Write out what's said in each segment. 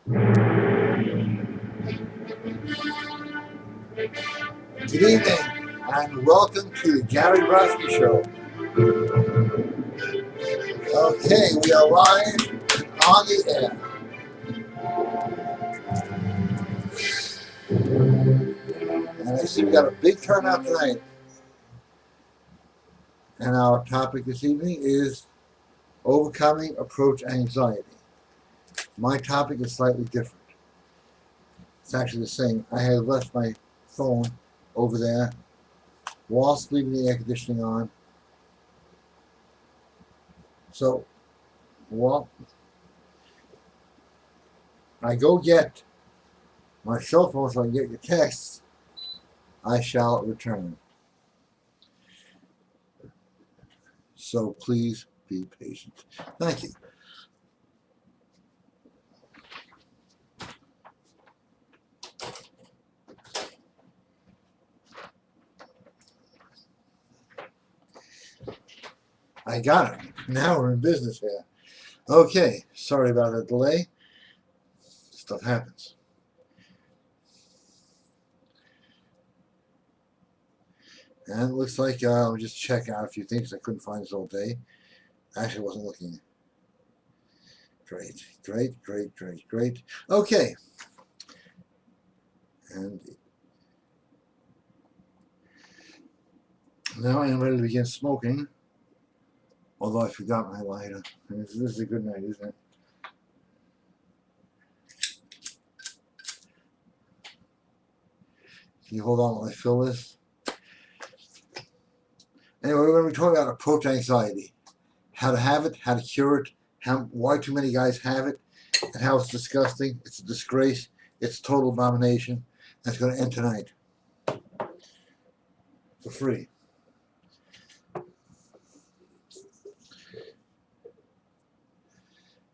Good evening, and welcome to the Gary Brodsky Show. Okay, we are live on the air. And I see we got a big turnout tonight. And our topic this evening is overcoming approach anxiety. My topic is slightly different. It's actually the same. I have left my phone over there whilst leaving the air conditioning on. So, while I go get my cell phone so I can get your texts, I shall return. So please be patient. Thank you. I got it. Now we're in business here. Okay, sorry about the delay. Stuff happens. And it looks like I'll just check out a few things I couldn't find this all day. Actually, wasn't looking. Great, great, great, great, great. Okay. And now I am ready to begin smoking. Although I forgot my lighter. This is a good night, isn't it? Can you hold on while I fill this? Anyway, we're going to be talking about approach anxiety. How to have it, how to cure it, why too many guys have it, and how it's disgusting, it's a disgrace, it's a total abomination, and it's going to end tonight. For free.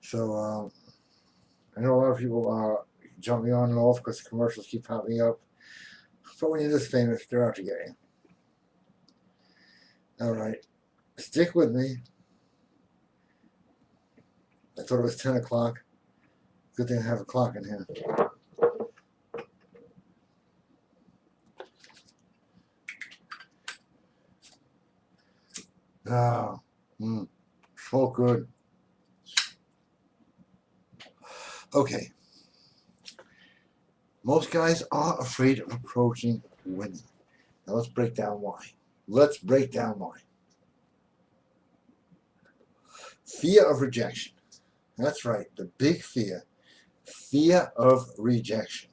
So, I know a lot of people are jumping on and off because the commercials keep popping up. But when you're this famous, they're out to get you. Alright. Stick with me. I thought it was 10 o'clock. Good thing I have a clock in here. Ah, so good. Okay. Most guys are afraid of approaching women. Now let's break down why. Let's break down why. Fear of rejection. That's right, the big fear. Fear of rejection.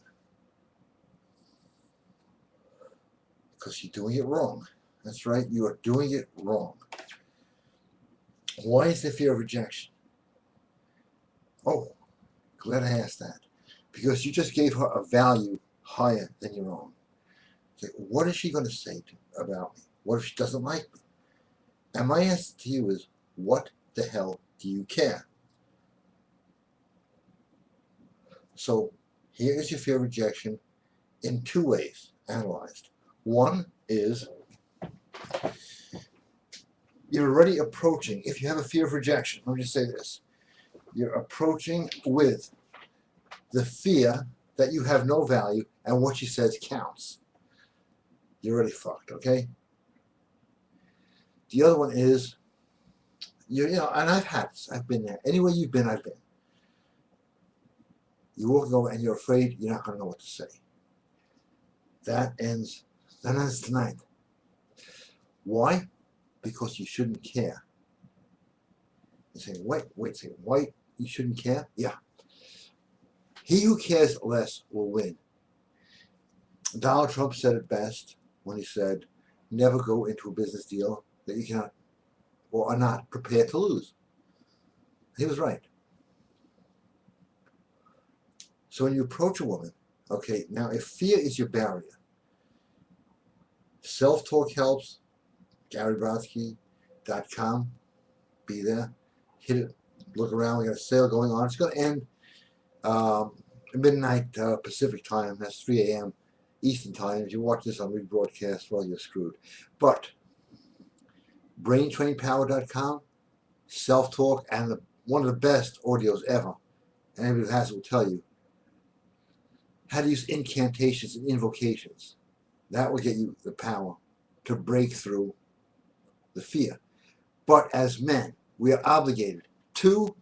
Because you're doing it wrong. That's right, you are doing it wrong. Why is the fear of rejection? Oh, glad I asked that. Because you just gave her a value higher than your own. Okay, what is she going to say about me? What if she doesn't like me? And my answer to you is, what the hell do you care? So here is your fear of rejection in two ways analyzed. One is you're already approaching, if you have a fear of rejection, let me just say this, you're approaching with the fear that you have no value and what she says counts. You're already fucked, okay? The other one is, you know, and I've had this, I've been there. Anywhere you've been, I've been. You walk over and you're afraid you're not going to know what to say. That ends tonight. Why? Because you shouldn't care. You say, wait a second, why you shouldn't care? Yeah. He who cares less will win. Donald Trump said it best when he said, never go into a business deal that you cannot or are not prepared to lose. He was right. So when you approach a woman, okay, now if fear is your barrier, self-talk helps, GaryBrodsky.com, be there, hit it, look around, we got a sale going on. It's going to end midnight Pacific time, that's 3 a.m. Eastern time. If you watch this on rebroadcast, well, you're screwed. But braintrainpower.com, self-talk, and one of the best audios ever. Anybody who has it will tell you, how to use incantations and invocations. That will get you the power to break through the fear. But as men, we are obligated to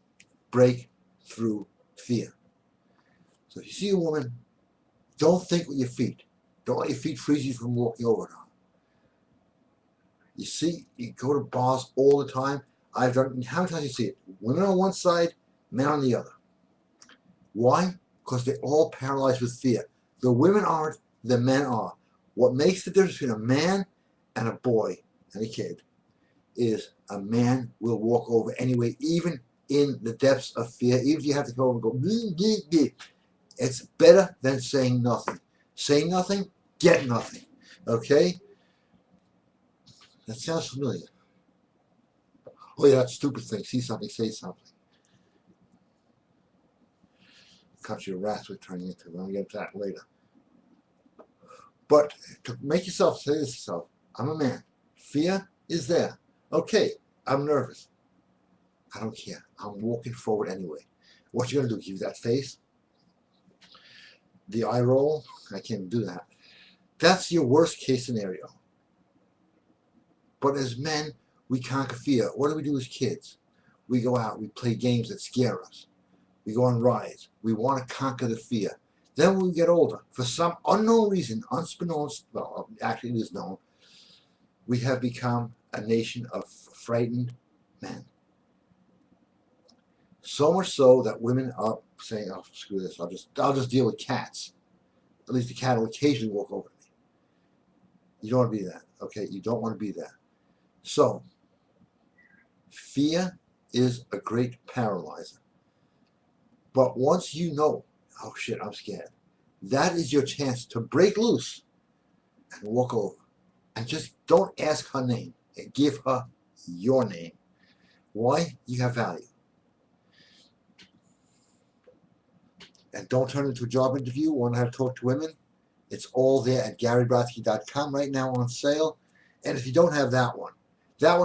break through fear. So if you see a woman, don't think with your feet. Don't let your feet freeze you from walking over her. You see, you go to bars all the time. I've done, how many times you see it? Women on one side, men on the other. Why? Because they're all paralyzed with fear. The women aren't, the men are. What makes the difference between a man and a boy and a kid is a man will walk over anyway, even in the depths of fear, even if you have to go over and go, bleh, bleh, bleh. It's better than saying nothing. Say nothing, get nothing. Okay? That sounds familiar. Oh yeah, that stupid thing. See something, say something. Country of rats we're turning into. We'll get to that later. But to make yourself say this to yourself, I'm a man. Fear is there. Okay, I'm nervous. I don't care. I'm walking forward anyway. What you gonna do? Give that face? The eye roll? I can't even do that. That's your worst case scenario. But as men, we conquer fear. What do we do as kids? We go out, we play games that scare us. We go on rides. We want to conquer the fear. Then when we get older, for some unknown reason, unbeknownst, well, actually it is known, we have become a nation of frightened men. So much so that women are saying, oh, screw this, I'll just deal with cats. At least the cat will occasionally walk over me. You don't want to be that, okay? You don't want to be that. So, fear is a great paralyzer. But once you know, oh shit, I'm scared, that is your chance to break loose and walk over. And just don't ask her name and give her your name. Why? You have value. And don't turn it into a job interview. Want to how to talk to women? It's all there at GaryBrodsky.com right now on sale. And if you don't have that one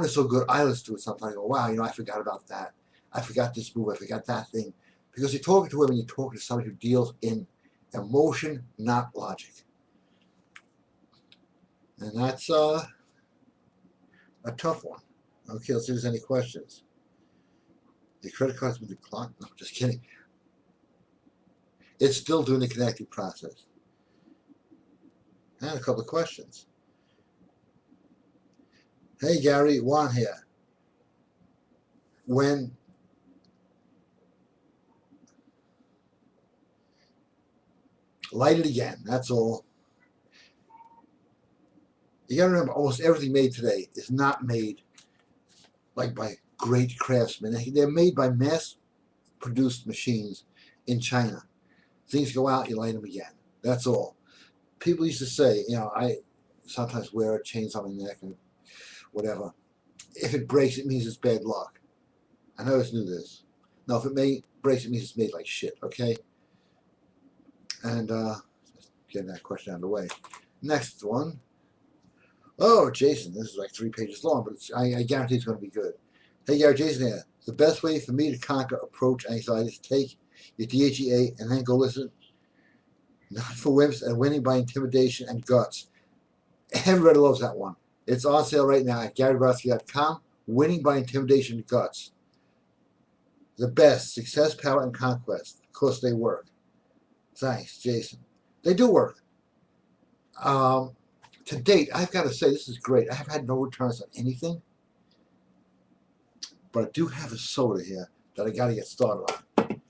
is so good. I listen to it sometimes. I go, wow, I forgot about that. I forgot this move. I forgot that thing. Because you're talking to women, you're talking to somebody who deals in emotion, not logic. And that's a tough one. Okay, let's see if there's any questions. The credit card's been declined. No, just kidding. It's still doing the connecting process. And a couple of questions. Hey Gary, Juan here. Light it again, that's all. You gotta remember, almost everything made today is not made like by great craftsmen. They're made by mass-produced machines in China. Things go out, you light them again. That's all. People used to say, I sometimes wear chains on my neck and whatever. If it breaks, it means it's bad luck. I always knew this. No, if it breaks, it means it's made like shit, okay? And getting that question out of the way. Next one. Oh, Jason, this is like 3 pages long, but I guarantee it's going to be good. Hey, Gary, Jason here. The best way for me to conquer approach anxiety is to take your DHEA and then go listen. Not for wimps and winning by intimidation and guts. Everybody loves that one. It's on sale right now at GaryBrodsky.com. Winning by intimidation and guts. The best. Success, power, and conquest. Of course, they work. Thanks, Jason. They do work. To date, I've got to say, this is great. I have had no returns on anything. But I do have a soda here that I got to get started on.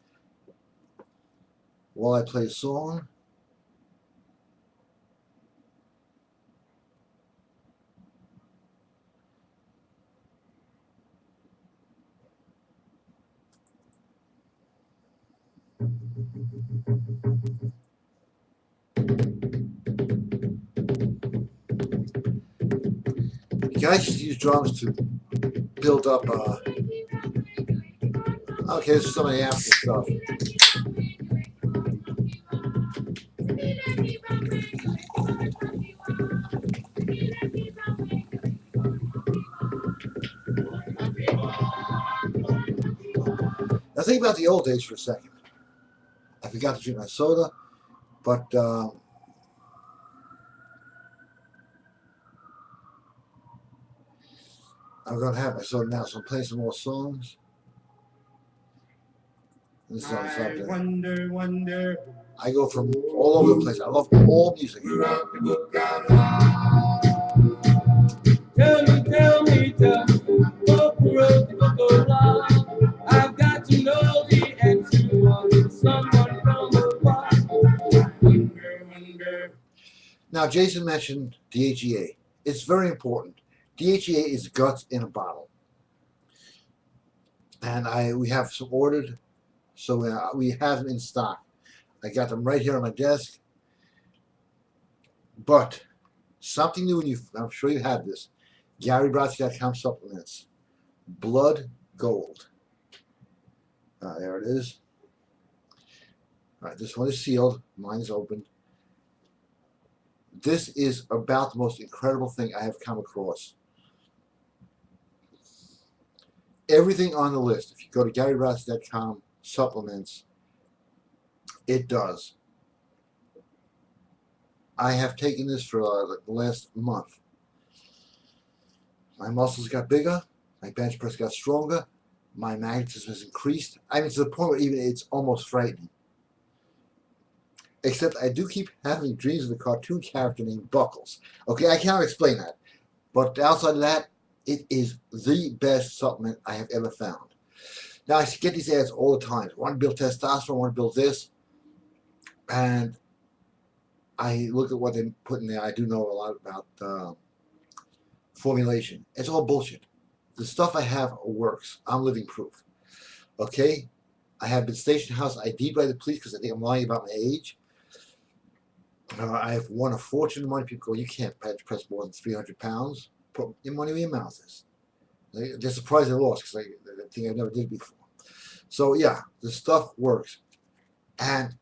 While I play a song. Guys used to use drums to build up. Okay, this is some of the African stuff. Now think about the old days for a second. I forgot to drink my soda. But I'm going to have my sort now, so I'm playing some more songs. This is on something. Wonder. I go from all over the place. I love all music. Tell me, I've got to know the answer of someone from afar. Wonder. Now, Jason mentioned DHEA. It's very important. DHEA is guts in a bottle. And we have some ordered, so we have them in stock. I got them right here on my desk. But something new, and I'm sure you have this. GaryBrodsky.com supplements. Blood Gold. There it is. All right, this one is sealed. Mine is open. This is about the most incredible thing I have come across. Everything on the list, if you go to GaryBrodsky.com supplements, it does. I have taken this for the last month. My muscles got bigger, my bench press got stronger, my magnetism has increased. I mean, to the point where even it's almost frightening. Except I do keep having dreams of a cartoon character named Buckles. Okay, I cannot explain that. But outside of that, it is the best supplement I have ever found. Now, I get these ads all the time. I want to build testosterone, I want to build this. And I look at what they put in there. I do know a lot about formulation. It's all bullshit. The stuff I have works. I'm living proof. Okay? I have been stationed house ID'd by the police because I think I'm lying about my age. I've won a fortune of money. People go, you can't bench press more than 300 pounds. Put your money where your mouth is. They're surprised they lost because I think I never did before. So yeah, the stuff works. And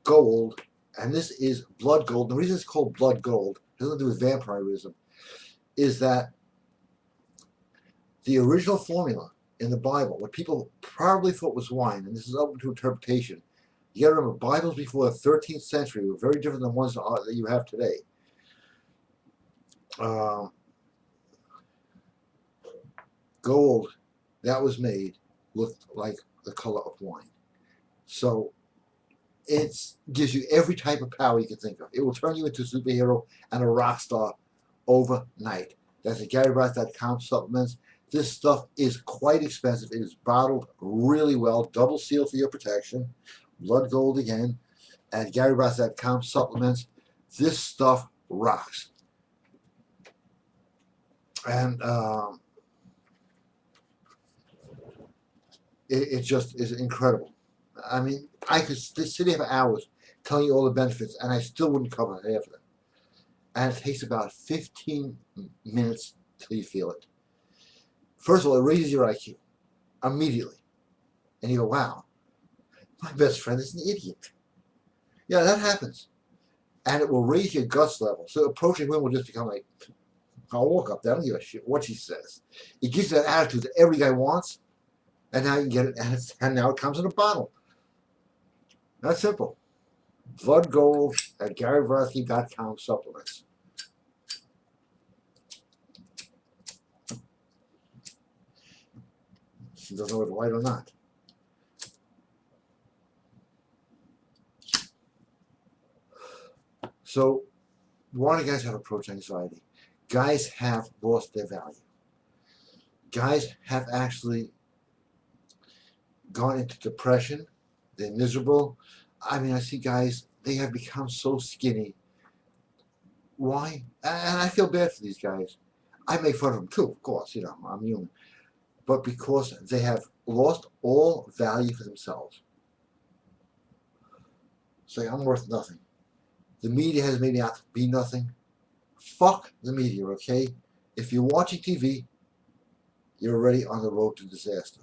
gold, and this is blood gold. The reason it's called blood gold, it doesn't do with vampirism, is that the original formula in the Bible, what people probably thought was wine, and this is open to interpretation. You got to remember, Bibles before the 13th century were very different than ones that you have today. Gold that was made looked like the color of wine. So it gives you every type of power you can think of. It will turn you into a superhero and a rock star overnight. That's at GaryBrodsky.com supplements. This stuff is quite expensive. It is bottled really well, double sealed for your protection. Blood gold again at GaryBrodsky.com supplements. This stuff rocks. And it just is incredible. I mean, I could sit here for hours telling you all the benefits, and I still wouldn't cover half of them. And it takes about 15 minutes till you feel it. First of all, it raises your IQ immediately. And you go, wow, my best friend is an idiot. Yeah, that happens. And it will raise your guts level. So approaching women will just become like, I'll walk up there, I don't give a shit what she says. It gives you that attitude that every guy wants, and now you can get it, and now it comes in a bottle. That's simple. Blood Gold at GaryBrodsky.com supplements. She doesn't know if it's white or not. So, why do guys have approach anxiety? Guys have lost their value. Guys have actually gone into depression. They're miserable. I mean, I see guys, they have become so skinny. Why? And I feel bad for these guys. I make fun of them too, of course, you know, I'm human. But because they have lost all value for themselves. Say, I'm worth nothing. The media has made me out to be nothing. Fuck the media, okay? If you're watching TV, you're already on the road to disaster.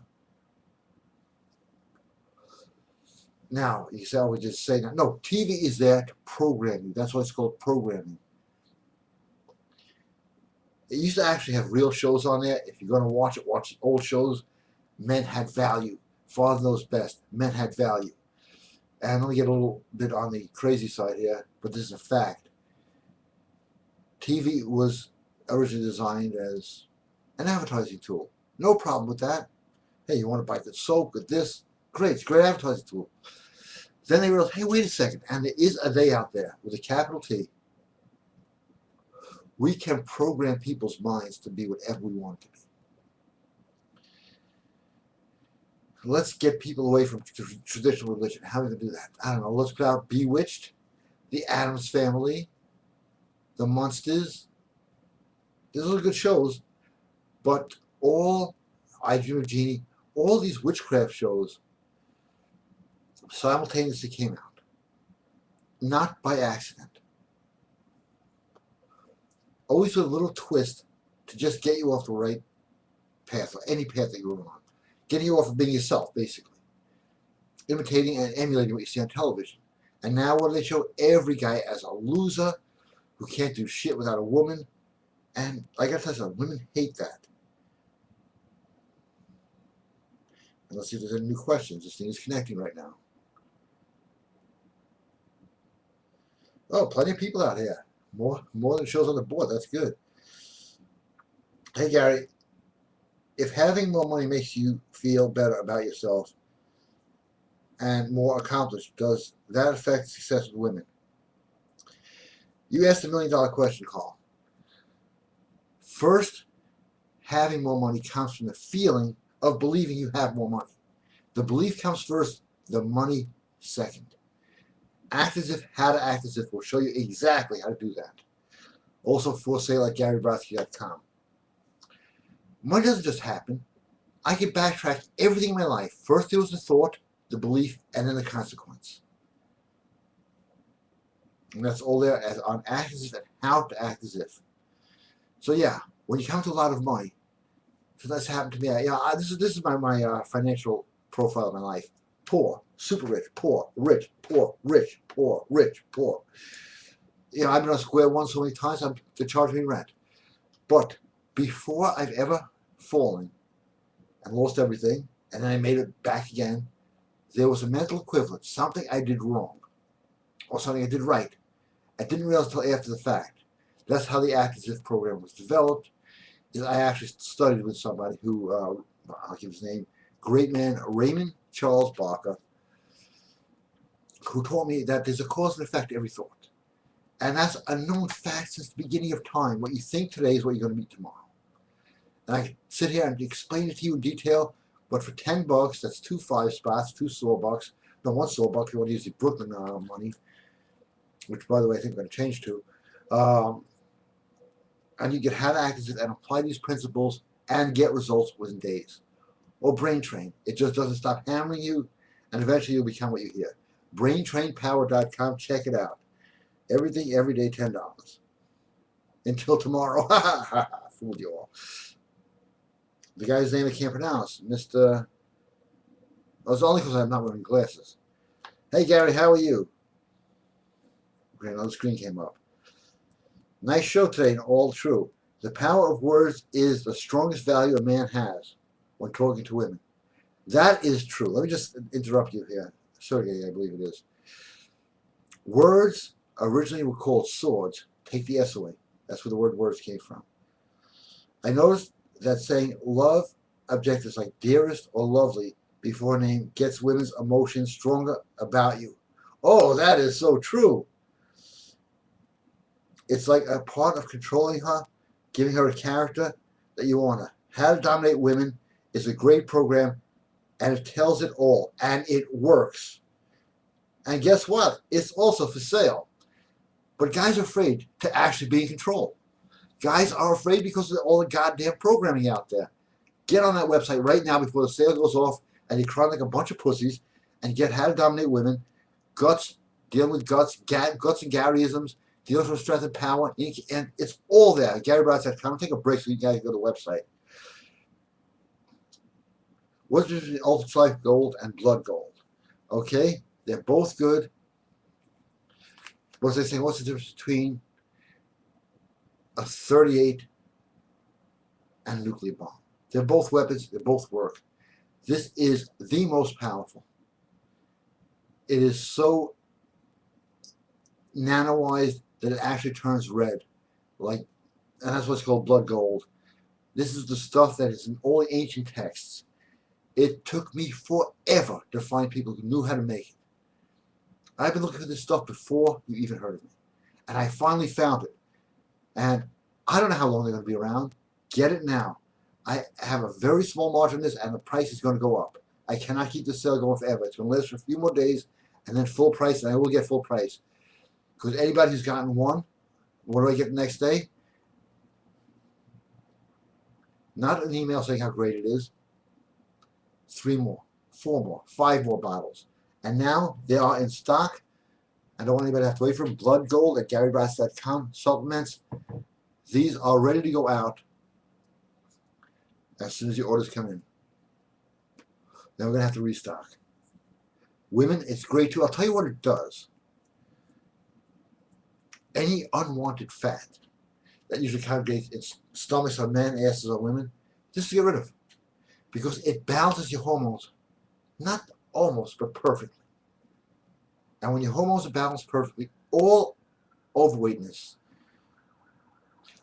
Now, you say, I would just say that. No, TV is there to program you. That's why it's called programming. It used to actually have real shows on there. If you're going to watch it, watch old shows. Men had value. Father Knows Best. Men had value. and let me get a little bit on the crazy side here, but this is a fact. TV was originally designed as an advertising tool. No problem with that. Hey, you want to buy good soap, good this? Great, it's a great advertising tool. Then they realized, hey, wait a second, and there is a they out there with a capital T. We can program people's minds to be whatever we want to be. Let's get people away from traditional religion. How are we going to do that? I don't know. Let's put out Bewitched, The Addams Family, The Munsters. Those are good shows, but all I Dream of Jeannie, all these witchcraft shows simultaneously came out, not by accident. Always with a little twist to just get you off the right path, or any path that you're on. Getting you off of being yourself, basically. Imitating and emulating what you see on television. And now what do they show? Every guy as a loser who can't do shit without a woman. And I gotta tell you something, women hate that. And let's see if there's any new questions. This thing is connecting right now. Oh, plenty of people out here. More than shows on the board. That's good. Hey, Gary. If having more money makes you feel better about yourself and more accomplished, does that affect success with women? You asked $1 million question, Carl. First, having more money comes from the feeling of believing you have more money. The belief comes first, the money second. Act as if, how to act as if. We'll show you exactly how to do that. Also for sale at GaryBrodsky.com. Money doesn't just happen. I can backtrack everything in my life. First there was the thought, the belief, and then the consequence. And that's all there as on act as if and how to act as if. So yeah, when you come to a lot of money, so that's happened to me. This is my financial profile of my life. Poor, super rich, poor, rich, poor, rich, poor, rich, poor. I've been on square one so many times to charge me rent. But before I've ever fallen and lost everything, and then I made it back again, there was a mental equivalent, something I did wrong, or something I did right. I didn't realize until after the fact. That's how the Act As If program was developed. I actually studied with somebody who, I'll give his name, great man Raymond Charles Barker, who taught me that there's a cause and effect to every thought. And that's a known fact since the beginning of time. What you think today is what you're going to meet tomorrow. And I can sit here and explain it to you in detail, but for $10, that's 2 5 spots, 2 sawbucks. No, 1 sawbuck if you want to use the Brooklyn money, which, by the way, I think I'm going to change to. And you get how to act as if and apply these principles and get results within days. Or Brain Train. It just doesn't stop hammering you, and eventually you'll become what you hear. BrainTrainPower.com. Check it out. Everything, every day, $10. Until tomorrow. Fooled you all. The guy's name I can't pronounce. Mr. Oh, it's only because I'm not wearing glasses. Hey, Gary, how are you? Okay, another screen came up. Nice show today, and all true. The power of words is the strongest value a man has when talking to women. That is true. Let me just interrupt you here. Sergey, I believe it is. Words originally were called swords. Take the S away. That's where the word words came from. I noticed that saying love adjectives like dearest or lovely before a name gets women's emotions stronger about you. Oh, that is so true. It's like a part of controlling her, giving her a character that you want her. How to Dominate Women is a great program, and it tells it all, and it works. And guess what? It's also for sale. But guys are afraid to actually be in control. Guys are afraid because of all the goddamn programming out there. Get on that website right now before the sale goes off and you cry like a bunch of pussies and get How to Dominate Women, guts, dealing with guts and Garyisms, dealing with strength and power, and it's all there. Gary Brodsky.com. Take a break so you guys go to the website. What's the difference between ultralight gold and blood gold? Okay, they're both good. What's they saying? What's the difference between a 38 and a nuclear bomb? They're both weapons. They both work. This is the most powerful. it is so nanoized that it actually turns red, like, and that's what's called blood gold. This is the stuff that is in all the ancient texts. It took me forever to find people who knew how to make it. I've been looking for this stuff before you even heard of me, and I finally found it. And I don't know how long they're going to be around. Get it now. I have a very small margin on this, and the price is going to go up. I cannot keep this sale going forever. It's going to last for a few more days, and then full price, and I will get full price. Because anybody who's gotten one, what do I get the next day? Not an email saying how great it is. 3 more, 4 more, 5 more bottles. And now they are in stock. I don't want anybody to have to wait for them. Blood Gold at GaryBrodsky.com supplements. These are ready to go out as soon as the orders come in. Then we're going to have to restock. Women, it's great too. I'll tell you what it does. Any unwanted fat that usually congregates in stomachs on men, asses on women, just to get rid of. Because it balances your hormones. Not almost, but perfectly. And when your hormones are balanced perfectly, all overweightness,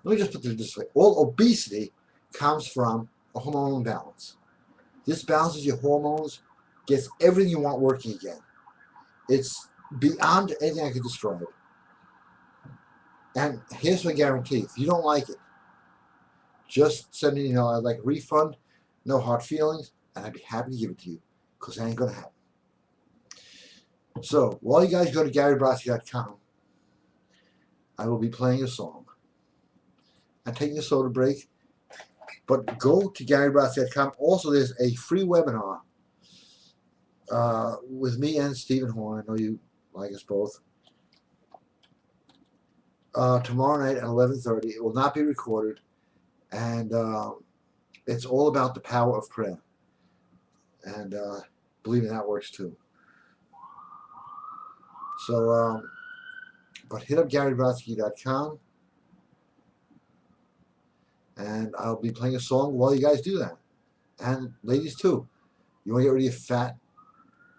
let me just put it this way, all obesity comes from a hormonal imbalance. This balances your hormones, gets everything you want working again. It's beyond anything I could describe. And here's my guarantee, if you don't like it, just send me an email. I'd like a refund, no hard feelings, and I'd be happy to give it to you, because it ain't going to happen. So, while you guys go to GaryBrodsky.com, I will be playing a song. I'm taking a soda break, but go to GaryBrodsky.com. Also, there's a free webinar with me and Stephen Horn. I know you like us both. Tomorrow night at 11:30. It will not be recorded, and it's all about the power of prayer. And believe me, that works too. So, but hit up GaryBrodsky.com, and I'll be playing a song while you guys do that. And ladies too. You want to get rid of your fat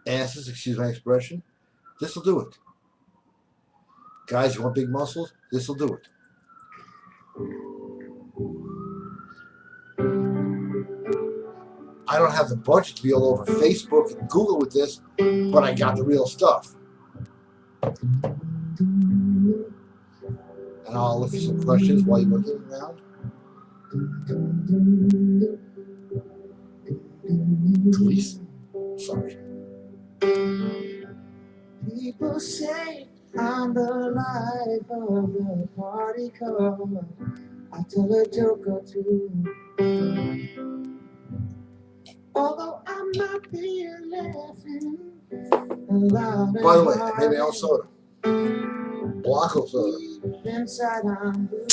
asses, excuse my expression? This will do it. Guys, you want big muscles? This will do it. I don't have the budget to be all over Facebook and Google with this, but I got the real stuff. And I'll look for some questions while you're looking around. Please. Sorry. People say I'm the life of the party, 'cause I tell a joke or two. Although I'm not here laughing loud. By the way, I made my own soda. Blanco soda. Inside I'm blue.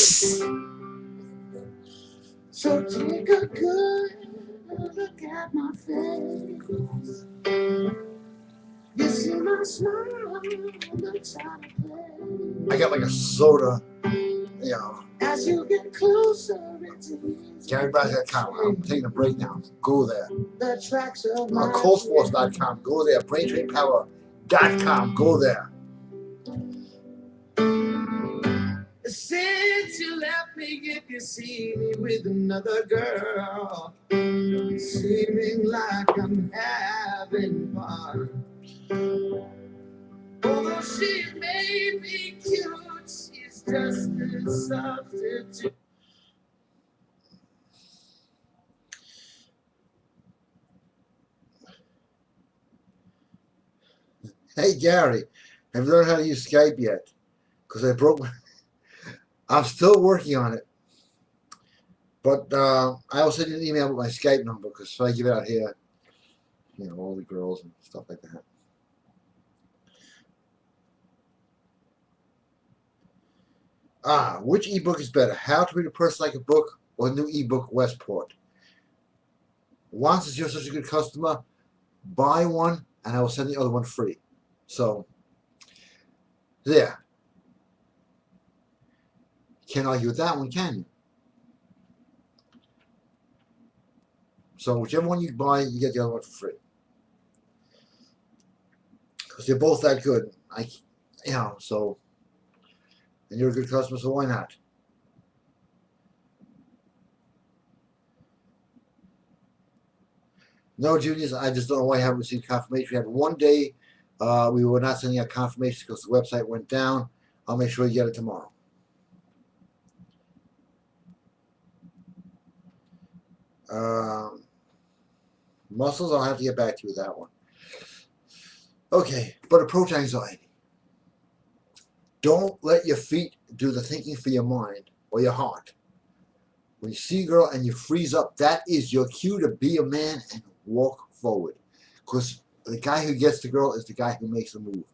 So take a good look at my face. You see my smile looks out of place. I got like a soda, As you get closer, it's easy. GaryBrodsky.com. I'm taking a break now. Go there. The tracks of my ColdForce.com. Go there. BrainTrainPower.com. Go there. Since you left me, if you see me with another girl, seeming like I'm having fun. Although she may be cute, she's just a substitute. Hey, Gary, have you learned how to use Skype yet? Because I broke my... I'm still working on it. But I will send you an email with my Skype number, because if I give it out here, all the girls and stuff like that. Which ebook is better? How to Read a Person Like a Book or the new ebook Westport? Once you're such a good customer, buy one and I will send the other one free. So, there. Can't argue with that one, can you? So whichever one you buy, you get the other one for free. because they're both that good. So, and you're a good customer, so why not? No, Juniors, I just don't know why I haven't received confirmation. We had one day we were not sending out confirmations because the website went down. I'll make sure you get it tomorrow. Muscles, I'll have to get back to you with that one. Okay, but approach anxiety. Don't let your feet do the thinking for your mind or your heart. When you see a girl and you freeze up, that is your cue to be a man and walk forward. Because the guy who gets the girl is the guy who makes the move.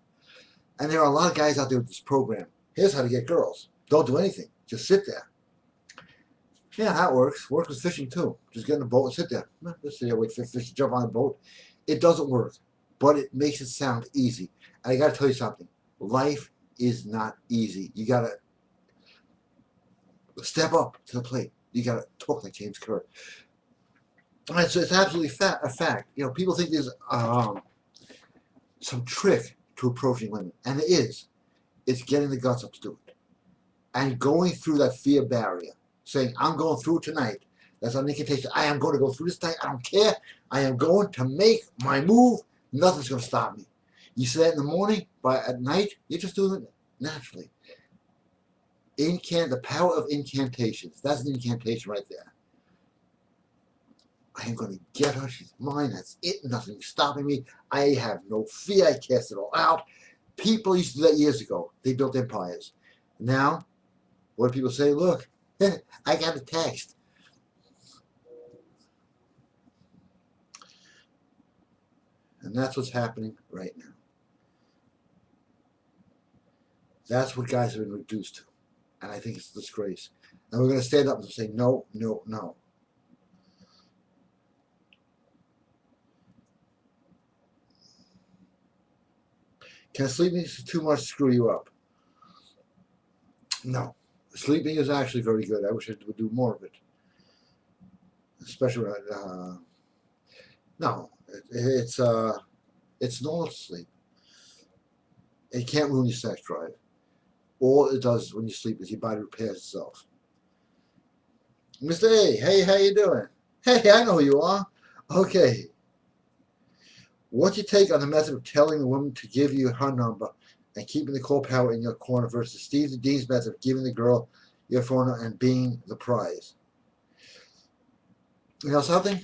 And there are a lot of guys out there with this program. Here's how to get girls. Don't do anything. Just sit there. Yeah, that works. Works with fishing too. Just get in the boat and sit there. Just sit there, wait for fish to jump on the boat. It doesn't work, but it makes it sound easy. And I got to tell you something. Life is not easy. You got to step up to the plate. You got to talk like James Kerr. And so it's absolutely a fact. You know, people think there's some trick to approaching women, and it is. It's getting the guts up to do it. And going through that fear barrier. Saying, I'm going through it tonight. That's an incantation. I am going to go through this tonight. I don't care. I am going to make my move. Nothing's going to stop me. You say that in the morning, but at night, you're just doing it naturally. The power of incantations. That's an incantation right there. I am going to get her. She's mine. That's it. Nothing's stopping me. I have no fear. I cast it all out. People used to do that years ago. They built empires. Now, what do people say? Look, I got a text. And that's what's happening right now. That's what guys have been reduced to. And I think it's a disgrace. And we're going to stand up and say, no, no, no. Can sleeping too much screw you up? No. Sleeping is actually very good. I wish I would do more of it. Especially no, it's normal to sleep. It can't ruin your sex drive. All it does when you sleep is your body repairs itself. Mr. A, hey, how you doing? Hey, I know who you are. Okay. What's your take on the method of telling the woman to give you her number and keeping the call power in your corner versus Steve Dean's method of giving the girl your phone number and being the prize? You know something?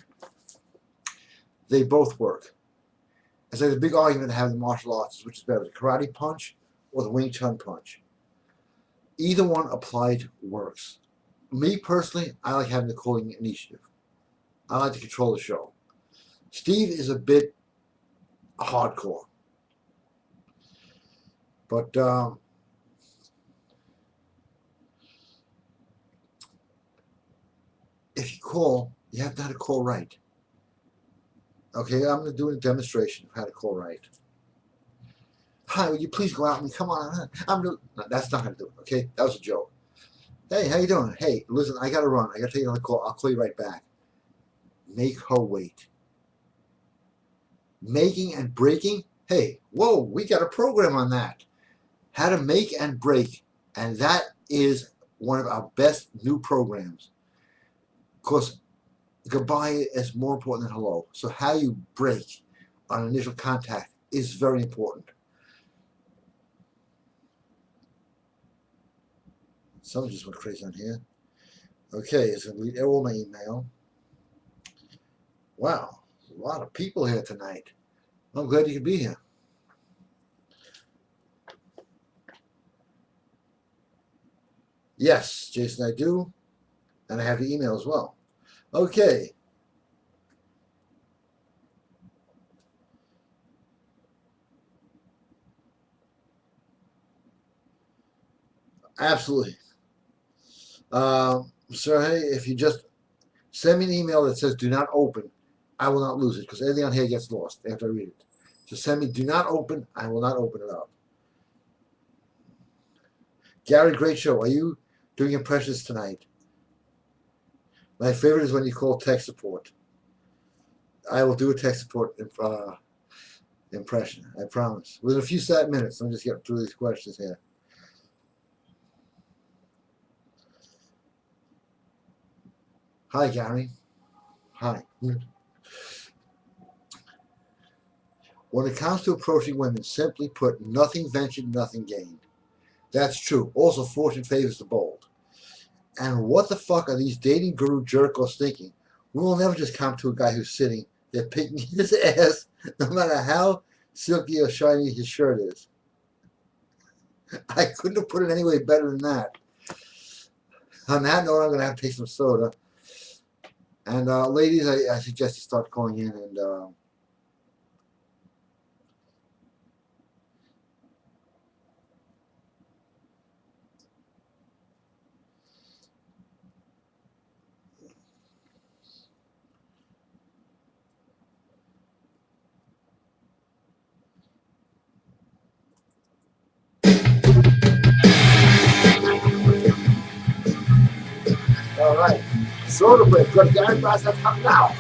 They both work. It's like the big argument to have in martial arts, which is better, the karate punch or the Wing Chun punch. Either one applied works. Me personally, I like having the calling initiative. I like to control the show. Steve is a bit hardcore. But if you call, you have to have to call right. Okay, I'm going to do a demonstration of how to call right. Hi, would you please go out and come on? No, that's not how to do it, okay? That was a joke. Hey, how you doing? Hey, listen, I got to run. I got to take another call. I'll call you right back. Make her wait. Making and breaking. Hey, whoa, we got a program on that. How to make and break. And that is one of our best new programs. Because goodbye is more important than hello. So how you break on initial contact is very important. Someone just went crazy on here. Okay, it's going to read all my email. Wow, a lot of people here tonight. I'm glad you could be here. Yes, Jason, I do. And I have the email as well. Okay. Absolutely. Sir, hey, if you just send me an email that says do not open, I will not lose it because everything on here gets lost after I read it. Just send me do not open, I will not open it up. Gary, great show. Are you doing impressions tonight? My favorite is when you call tech support. I will do a tech support impression. I promise. Within a few sad minutes, let me just get through these questions here. Hi, Gary. Hi. When it comes to approaching women, simply put, nothing ventured, nothing gained. That's true. Also, fortune favors the bold. And what the fuck are these dating guru jerkos thinking? We will never just come to a guy who's sitting there picking his ass, no matter how silky or shiny his shirt is. I couldn't have put it any way better than that. On that note, I'm going to have to take some soda. And ladies, I suggest you start calling in and all right. Soda break. Got Gary Brodsky coming now.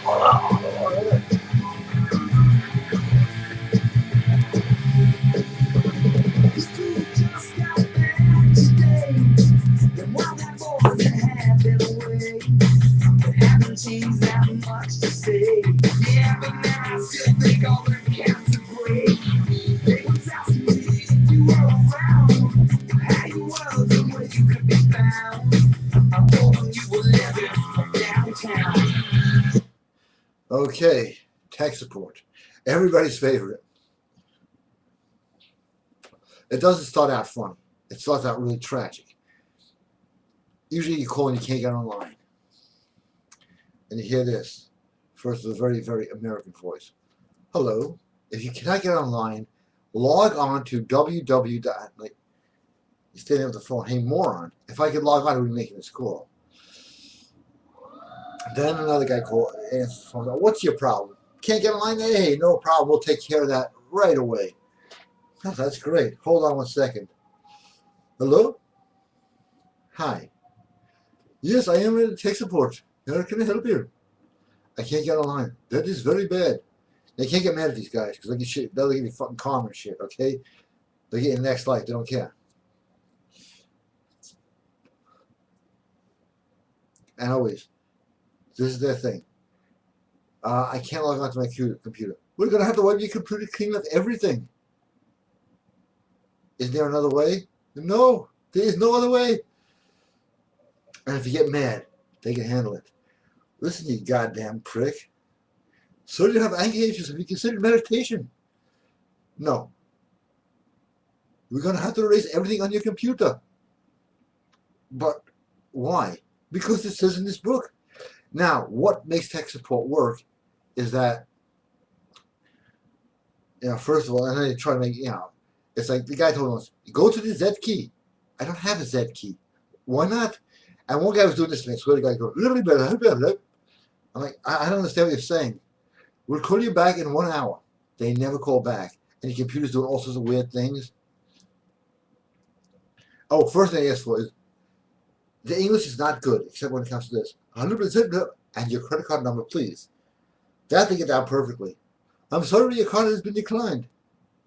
Seems that much to say. Yeah, but now I still think all the counts are great. They was asking me if you were around, how you was and where you could be found. I told them you were living downtown. Okay, tech support. Everybody's favorite. It doesn't start out funny. It starts out really tragic. Usually you call and you can't get online. And you hear this. First with a very, very American voice. Hello. If you cannot get online, log on to www. Like, you stay there with the phone. Hey, moron. If I could log on, I would be making this call. Then another guy called, answers the phone. What's your problem? Can't get online? Hey, no problem. We'll take care of that right away. Oh, that's great. Hold on 1 second. Hello? Hi. Yes, I am in tech support. How can I help you? I can't get online. That is very bad. They can't get mad at these guys because they'll give you fucking karma and shit, okay? They get in the next life. They don't care. And always, this is their thing. I can't log on to my computer. We're going to have to wipe your computer clean up everything. Is there another way? No, there is no other way. And if you get mad, they can handle it. Listen, you goddamn prick. So do you have anger issues? Have you considered meditation? No. We're going to have to erase everything on your computer. But why? Because it says in this book. Now, what makes tech support work is that, first of all, and then they try to make, it's like the guy told us, go to the Z key. I don't have a Z key. Why not? And one guy was doing this to me, so the guy goes, I'm like, I don't understand what you're saying. We'll call you back in 1 hour. They never call back. And your computer's doing all sorts of weird things. Oh, first thing I asked for is, the English is not good, except when it comes to this. 100% and your credit card number, please. That they get down perfectly. I'm sorry, your card has been declined.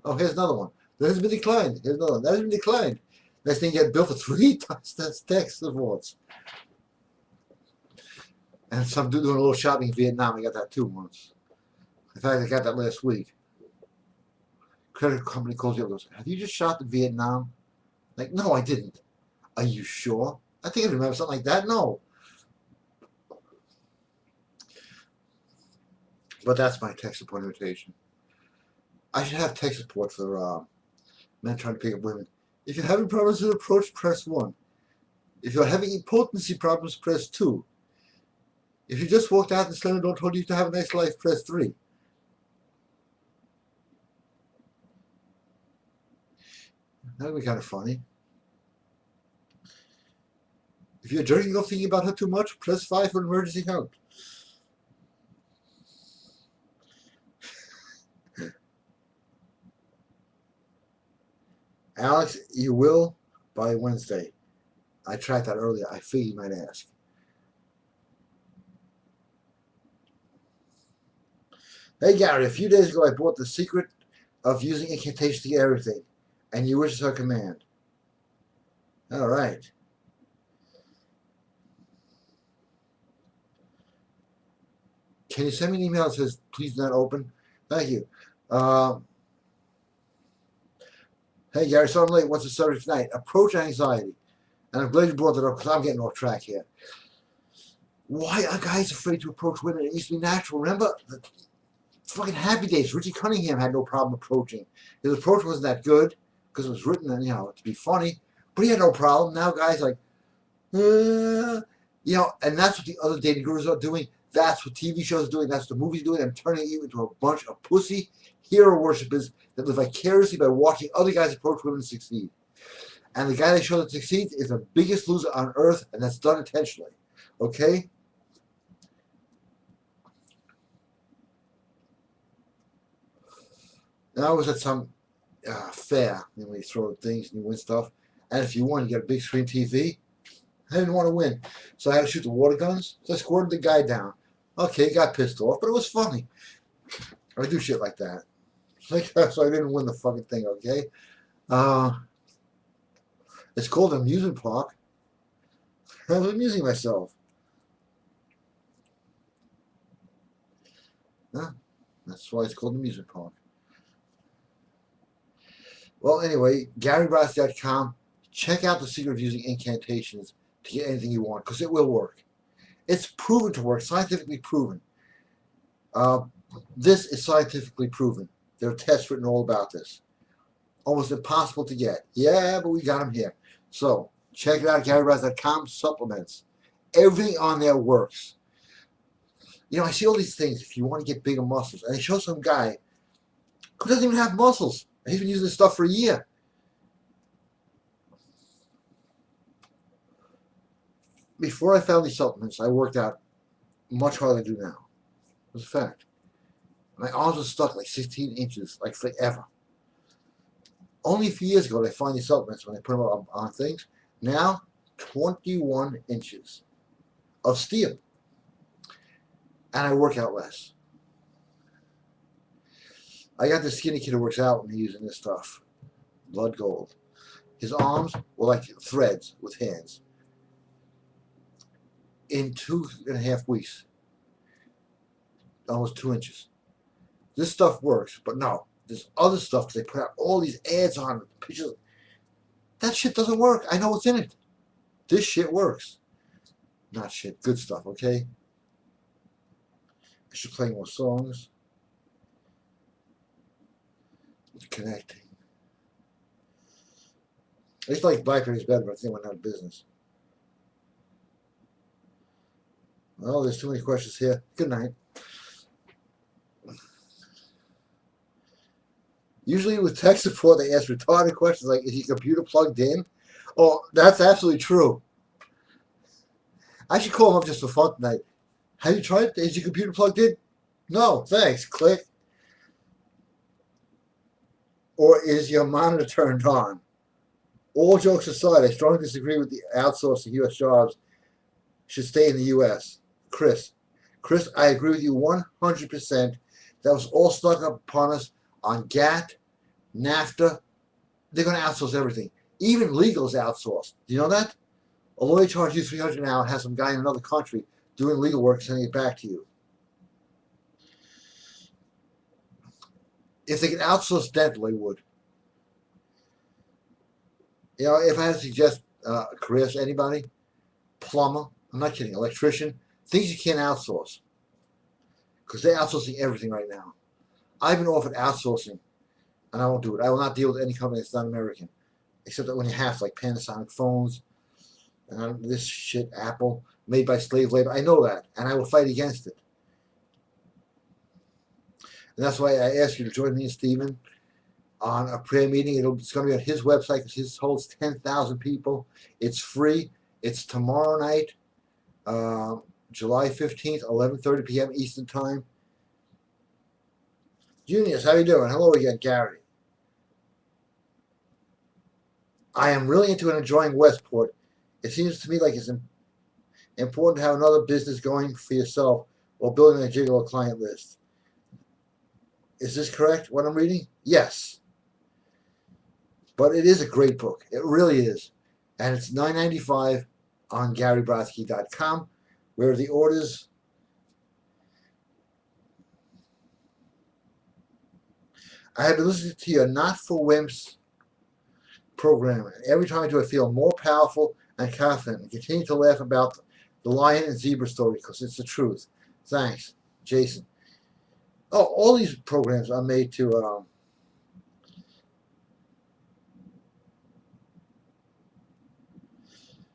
Oh, here's another one. That has been declined. Here's another one. That has been declined. Next thing you get billed for 3 times that's tech supports. And some dude doing a little shopping in Vietnam, I got that too once. In fact, I got that last week. Credit company calls you up and goes, have you just shopped in Vietnam? Like, no, I didn't. Are you sure? I think I remember something like that. No. But that's my tech support invitation. I should have tech support for men trying to pick up women. If you're having problems with approach, press 1. If you're having potency problems, press 2. If you just walked out and slammed the door told you to have a nice life, press 3. That would be kind of funny. If you're jerking off thinking about her too much, press 5 for emergency help. Alex, you will by Wednesday. I tried that earlier. I figured you might ask. Hey Gary, a few days ago I bought the secret of using incantations to get everything, and your wish is her command. All right. Can you send me an email that says, please do not open? Thank you. Hey, Gary, so I'm late. What's the subject tonight? Approach anxiety. And I'm glad you brought that up because I'm getting off track here. Why are guys afraid to approach women? It used to be natural. Remember the fucking Happy Days? Richie Cunningham had no problem approaching. His approach wasn't that good because it was written, to be funny. But he had no problem. Now guys are like, and that's what the other dating gurus are doing. That's what TV shows are doing. That's what the movies are doing. I'm turning you into a bunch of pussy hero worshippers that live vicariously by watching other guys approach women and succeed. And the guy they show that succeeds is the biggest loser on earth, and that's done intentionally. Okay? And I was at some fair, where you throw things and you win stuff. And if you won, you get a big screen TV. I didn't want to win. So I had to shoot the water guns. So I squirted the guy down. Okay, he got pissed off, but it was funny. I do shit like that. So I didn't win the fucking thing, okay? It's called an amusement park. I was amusing myself. Huh? That's why it's called an amusement park. Well, anyway, GaryBrodsky.com. Check out the secret of using incantations to get anything you want, because it will work. It's proven to work, scientifically proven. This is scientifically proven. There are tests written all about this. Almost impossible to get. Yeah, but we got them here. So, check it out, GaryBrodsky.com, supplements. Everything on there works. I see all these things, if you want to get bigger muscles, and they show some guy who doesn't even have muscles. He's been using this stuff for a year. Before I found these supplements, I worked out much harder than I do now. It was a fact. My arms were stuck like 16 inches, like forever. Only a few years ago did I find these supplements when I put them on things. Now, 21 inches of steel. And I work out less. I got this skinny kid who works out when he's using this stuff. Blood gold. His arms were like threads with hands. In 2.5 weeks, almost 2 inches. This stuff works, but no. There's other stuff because they put out all these ads on pictures. That shit doesn't work. I know what's in it. This shit works. Not shit. Good stuff, okay? I should play more songs. It's connecting. I used to like Blackberry's better, but I think they went out of business. Well, there's too many questions here. Good night. Usually with tech support, they ask retarded questions like, is your computer plugged in? Oh, that's absolutely true. I should call them up just for fun tonight. Have you tried it? Is your computer plugged in? No, thanks. Click. Or is your monitor turned on? All jokes aside, I strongly disagree with the outsourcing U.S. jobs should stay in the U.S. Chris, I agree with you 100%. That was all stuck up upon us on GATT, NAFTA. They're going to outsource everything. Even legal is outsourced. Do you know that? A lawyer charges you $300 an hour and has some guy in another country doing legal work and sending it back to you. If they could outsource dental, they would. If I had to suggest careers to anybody, plumber, I'm not kidding, electrician, things you can't outsource. Because they're outsourcing everything right now. I've been offered outsourcing, and I won't do it. I will not deal with any company that's not American. Except that when you have to, like Panasonic phones, and this shit, Apple, made by slave labor. I know that, and I will fight against it. And that's why I asked you to join me and Stephen on a prayer meeting. It's going to be on his website because his holds 10,000 people. It's free. It's tomorrow night, July 15th, 11:30 p.m. Eastern Time. Junius, how you doing? Hello again, Gary. I am really into and enjoying Westport. It seems to me like it's important to have another business going for yourself while building a gigolo client list. Is this correct, what I'm reading? Yes, but it is a great book. It really is. And it's $9.95 on GaryBrodsky.com, where the orders. I have been listening to your Not for Wimps program, and every time I do, I feel more powerful and confident, and continue to laugh about the lion and zebra story because it's the truth. Thanks, Jason. Oh, all these programs are made to.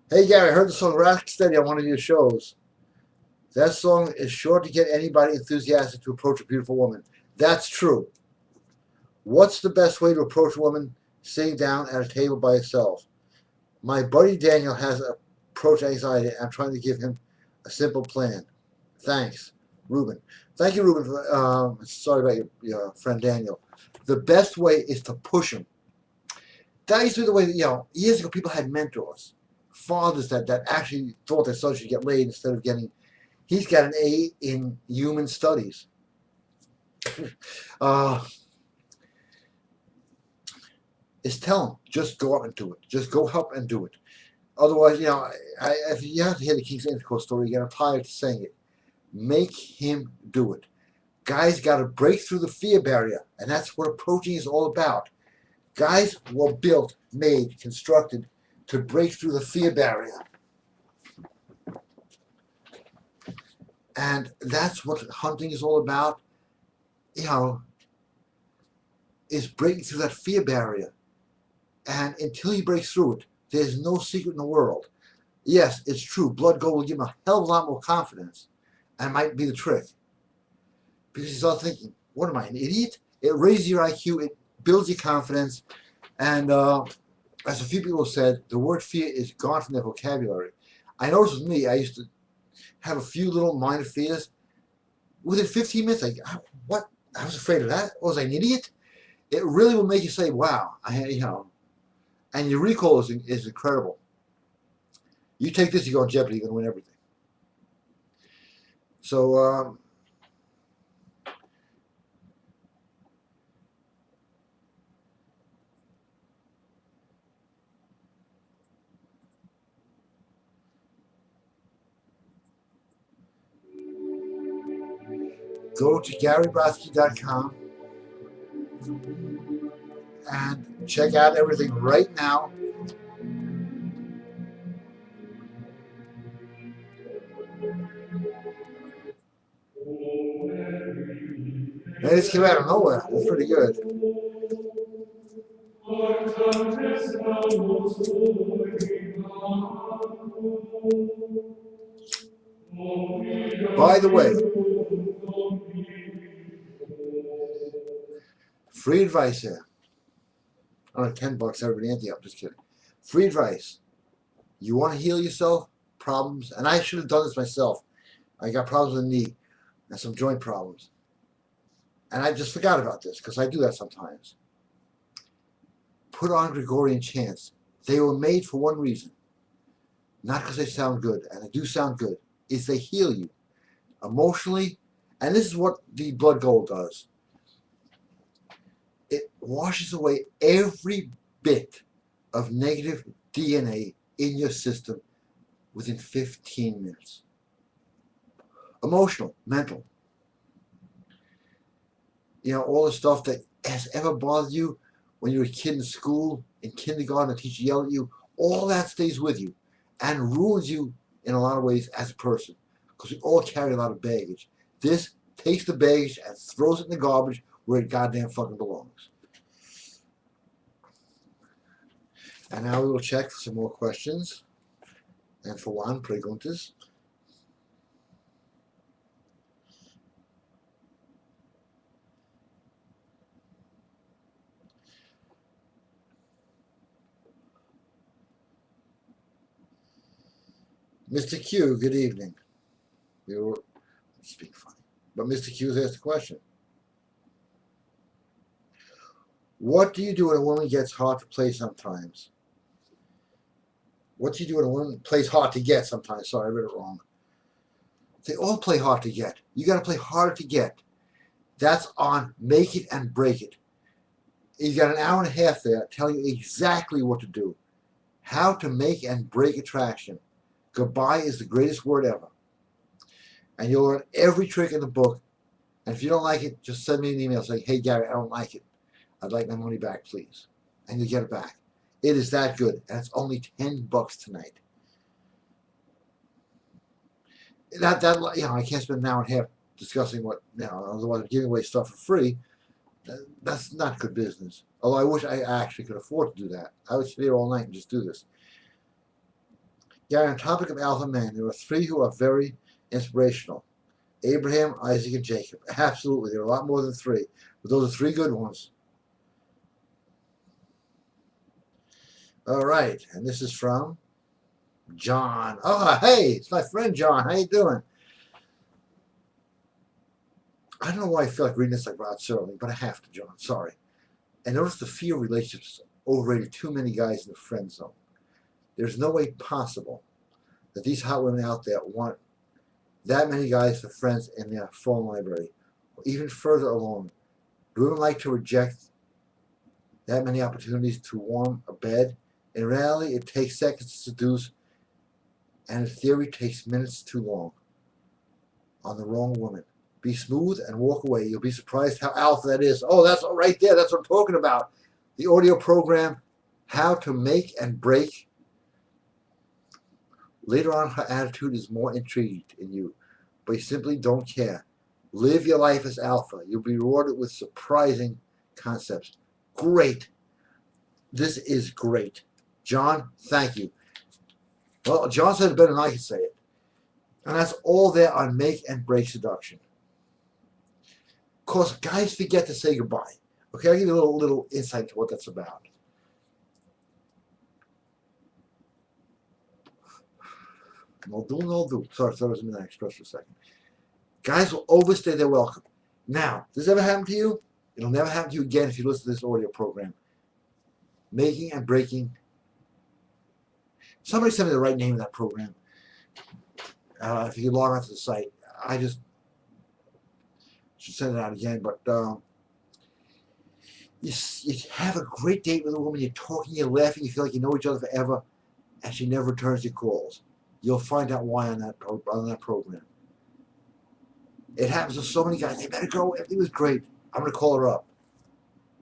Hey Gary, I heard the song Rock Steady on one of your shows. That song is sure to get anybody enthusiastic to approach a beautiful woman. That's true. What's the best way to approach a woman sitting down at a table by herself? My buddy Daniel has approach anxiety, and I'm trying to give him a simple plan. Thanks, Ruben. Thank you, Ruben. Sorry about your friend Daniel. The best way is to push him. That used to be the way that, years ago people had mentors, fathers that actually thought their son should get laid instead of getting. He's got an A in human studies. Is tell him, just go up and do it. Just go help and do it. Otherwise, if you have to hear the King's Intercourse story again, I'm tired of saying it. Make him do it. Guys got to break through the fear barrier, and that's what approaching is all about. Guys were built, made, constructed to break through the fear barrier. And that's what hunting is all about, is breaking through that fear barrier. And until he breaks through it, there's no secret in the world. Yes, it's true. Blood gold will give him a hell of a lot more confidence. And it might be the trick. Because he's all thinking, what am I, an idiot? It raises your IQ. It builds your confidence. And as a few people said, the word fear is gone from their vocabulary. I noticed with me, I used to have a few little minor fears. Within 15 minutes, what? I was afraid of that? Was I an idiot? It really will make you say, wow, and your recall is incredible. You take this, you go on Jeopardy, you're going to win everything. So, go to GaryBrodsky.com and check out everything right now. They just came out of nowhere. It's pretty good. By the way, free advice here. Oh, $10, everybody, Anthony, I'm just kidding. Free advice. You want to heal yourself? Problems, and I should have done this myself. I got problems with the knee and some joint problems. And I just forgot about this because I do that sometimes. Put on Gregorian chants. They were made for one reason. Not because they sound good, and they do sound good, is they heal you emotionally. And this is what the blood gold does. It washes away every bit of negative DNA in your system within 15 minutes. Emotional, mental. All the stuff that has ever bothered you when you were a kid in school, in kindergarten, the teacher yelled at you, all that stays with you and ruins you in a lot of ways as a person because we all carry a lot of baggage. This takes the baggage and throws it in the garbage where it goddamn fucking belongs. And now we will check for some more questions. And for one, preguntas. Mr. Q, good evening. We were speaking funny, but Mr. Q's asked a question. What do you do when a woman gets hard to play sometimes? What do you do when a woman plays hard to get sometimes? Sorry, I read it wrong. They all play hard to get. You got to play harder to get. That's on make it and break it. He's got an hour and a half there telling you exactly what to do, how to make and break attraction. Goodbye is the greatest word ever. And you'll learn every trick in the book. And if you don't like it, just send me an email saying, hey, Gary, I don't like it. I'd like my money back, please. And you get it back. It is that good. And it's only $10 tonight. I can't spend an hour and a half discussing what, otherwise I'm giving away stuff for free. That's not good business. Although I wish I actually could afford to do that. I would sit here all night and just do this. Gary, on the topic of alpha men, there are 3 who are very inspirational. Abraham, Isaac, and Jacob. Absolutely. There are a lot more than 3. But those are 3 good ones. All right. And this is from John. Oh, hey, it's my friend John. How you doing? I don't know why I feel like reading this like Rod Serling, but I have to, John. Sorry. And notice the fear relationships overrated too many guys in the friend zone. There's no way possible that these hot women out there want that many guys for friends in their phone library. Or even further along, do women like to reject that many opportunities to warm a bed? In reality, it takes seconds to seduce, and in theory, takes minutes too long on the wrong woman. Be smooth and walk away. You'll be surprised how alpha that is. Oh, that's right there. That's what I'm talking about. The audio program, How to Make and Break. Later on, her attitude is more intrigued in you, but you simply don't care. Live your life as alpha. You'll be rewarded with surprising concepts. Great. This is great. John, thank you. Well, John said it better than I could say it. And that's all there on Make and Break Seduction. Of course, guys forget to say goodbye. Okay, I'll give you a little insight into what that's about. No do. Sorry, I was in that express for a second. Guys will overstay their welcome. Now, does this ever happen to you? It'll never happen to you again if you listen to this audio program. Making and Breaking. Somebody send me the right name of that program. If you log onto the site, I just should send it out again. But you have a great date with a woman. You're talking, you're laughing, you feel like you know each other forever, and she never returns your calls. You'll find out why on that program. It happens to so many guys. They better go. Everything was great. I'm going to call her up.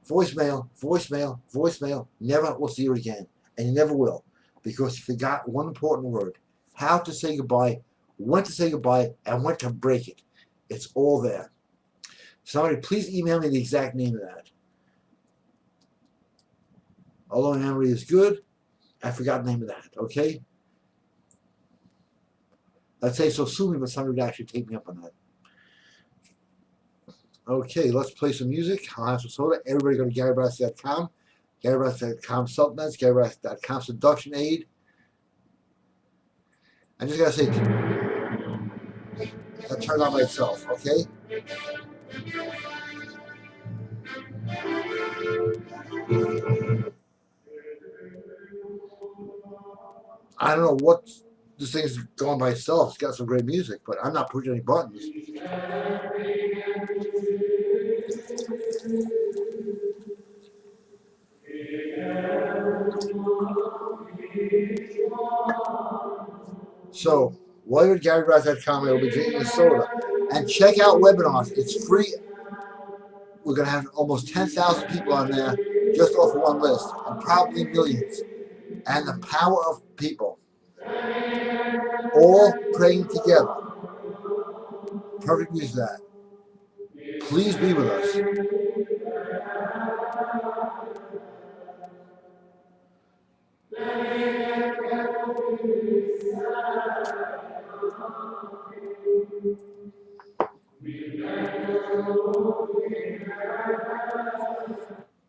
Voicemail, voicemail, voicemail. Never will see her again. And you never will. Because you forgot one important word. How to say goodbye, when to say goodbye, and when to break it. It's all there. Somebody please email me the exact name of that. Although memory is good, I forgot the name of that. Okay? I'd say so soon, but somebody would actually take me up on that. Okay, let's play some music. I'll have some soda. Everybody go to GaryBrodsky.com. GaryBrodsky.com supplements. GaryBrodsky.com seduction aid. I just gotta say, that turned on by itself, okay? I don't know what this thing's going by itself. It's got some great music, but I'm not pushing any buttons. So, while you're at GaryBrodsky.com, I will be drinking a soda. And check out webinars. It's free. We're going to have almost 10,000 people on there just off one list, and probably millions. And the power of people all praying together. Perfect use of that. Please be with us.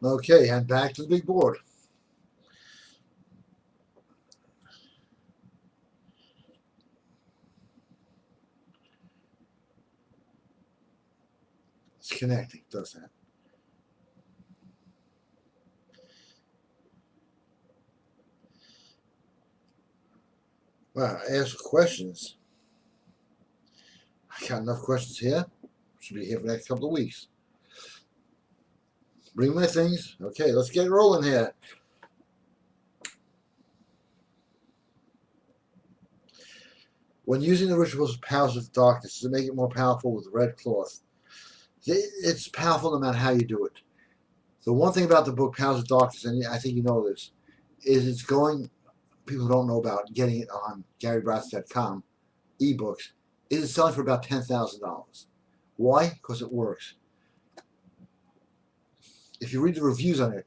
Okay, and back to the big board. It's connecting, does that? Wow, ask questions. I got enough questions here. Should be here for the next couple of weeks. Bring my things. Okay, let's get rolling here. When using the rituals of powers of darkness to make it more powerful with red cloth, it's powerful no matter how you do it. The one thing about the book Powers of Darkness, and I think you know this, is it's going, people don't know about getting it on GaryBrodsky.com, ebooks, it is selling for about $10,000. Why? Because it works. If you read the reviews on it,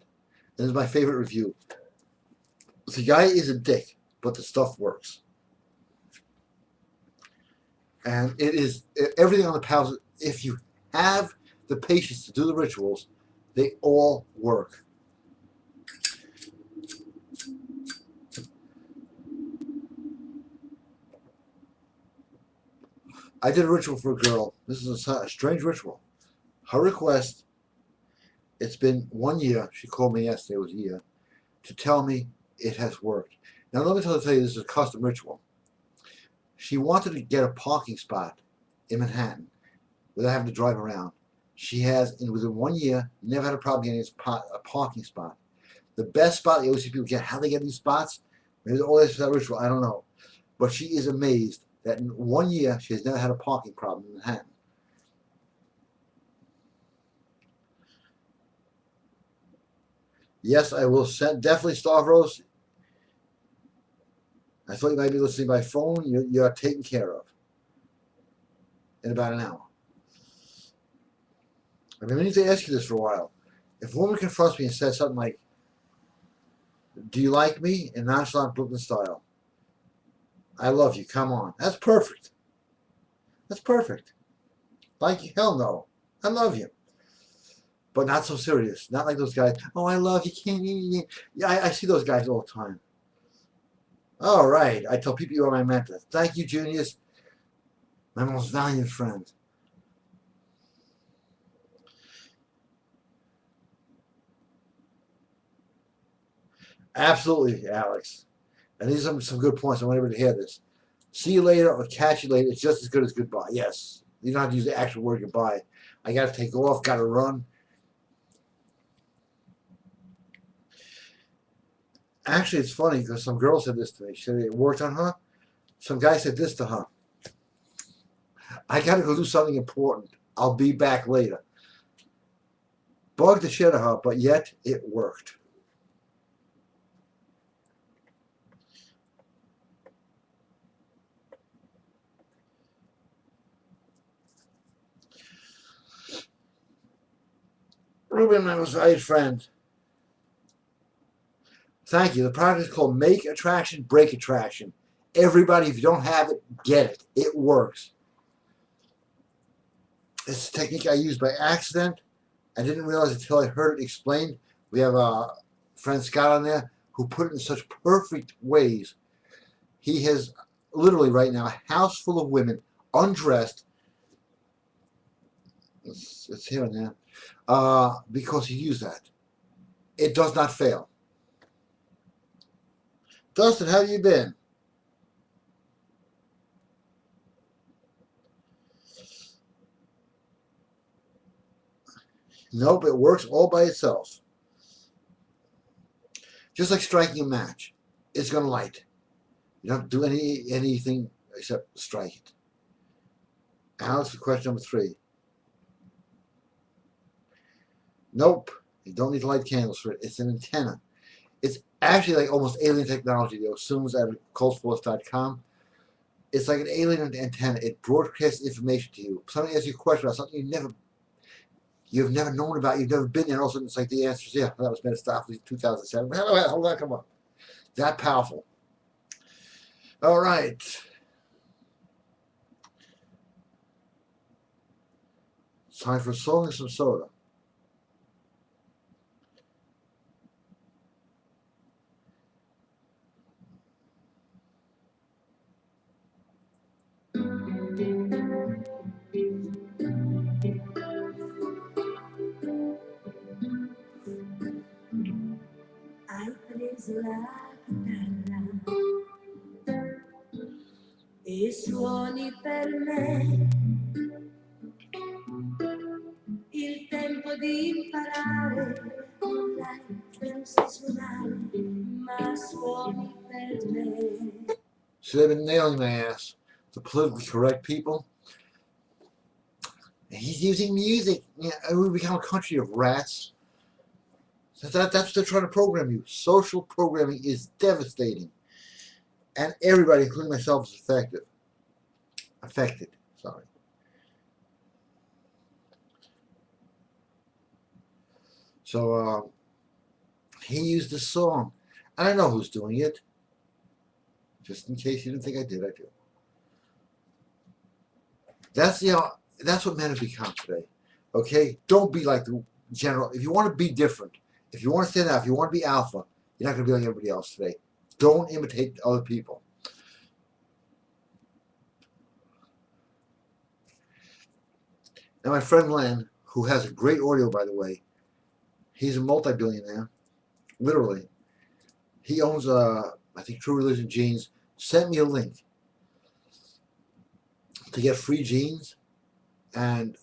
this is my favorite review. The guy is a dick, but the stuff works. And it is everything on the powers. If you have the patience to do the rituals, they all work. I did a ritual for a girl. This is a strange ritual. Her request, it's been 1 year, she called me yesterday, it was a year, to tell me it has worked. Now let me tell you, this is a custom ritual. She wanted to get a parking spot in Manhattan without having to drive around. She has, within 1 year, never had a problem getting a parking spot. The best spot, you always see people get, how they get these spots, maybe all this is that ritual, I don't know. But she is amazed that in 1 year, she has never had a parking problem in Manhattan. Yes, I will send, definitely Stavros. I thought you might be listening by phone. You're taken care of in about an hour. I've been meaning to ask you this for a while. If a woman confronts me and says something like, "Do you like me?" in nonchalant Brooklyn style, "I love you, come on." That's perfect. That's perfect. Like, hell no. I love you. But not so serious. Not like those guys, "Oh, I love you, can't you?" Yeah, I see those guys all the time. All right. I tell people you are my mentor. Thank you, Junius, my most valued friend. Absolutely, Alex. And these are some good points. I want everybody to hear this. See you later or catch you later. It's just as good as goodbye. Yes. You don't have to use the actual word goodbye. I got to take off, got to run. Actually, it's funny because some girl said this to me. She said it worked on her. Some guy said this to her. "I got to go do something important. I'll be back later." Bugged the shit out of her, but yet it worked. Ruben, my most valued friend. Thank you. The product is called Make Attraction, Break Attraction. Everybody, if you don't have it, get it. It works. It's a technique I used by accident. I didn't realize until I heard it explained. We have a friend Scott on there who put it in such perfect ways. He has literally right now a house full of women undressed. It's here and there. Because he used that. It does not fail. Dustin, how have you been? Nope, it works all by itself. Just like striking a match. It's going to light. You don't have to do anything except strike it. Alex, for question number 3. Nope. You don't need to light candles for it. It's an antenna. It's actually like almost alien technology, though. Assumes at cultforce.com. It's like an alien antenna. It broadcasts information to you. Somebody asks you a question about something you've never known about, you've never been there, and all of a sudden it's like the answer is, yeah, that was Mephistopheles 2007. Hold on, come on. That powerful. All right. It's time for a song and some soda. Hai preso la chitarra e suoni per me il tempo di imparare non so suonare, ma suoni per me. So they've been nailing my ass. The politically correct people. He's using music. Yeah, we become a country of rats. That's what they're trying to program you. Social programming is devastating. And everybody, including myself, is affected. Sorry. So he used the song. And I know who's doing it. Just in case you didn't think I did, I do. That's what men have become today. Okay? Don't be like the general. If you want to be different, if you want to stand out, if you want to be alpha, you're not going to be like everybody else today. Don't imitate other people. And my friend Len, who has a great audio, by the way, he's a multi-billionaire, literally. He owns, I think, True Religion Jeans, sent me a link to get free jeans. And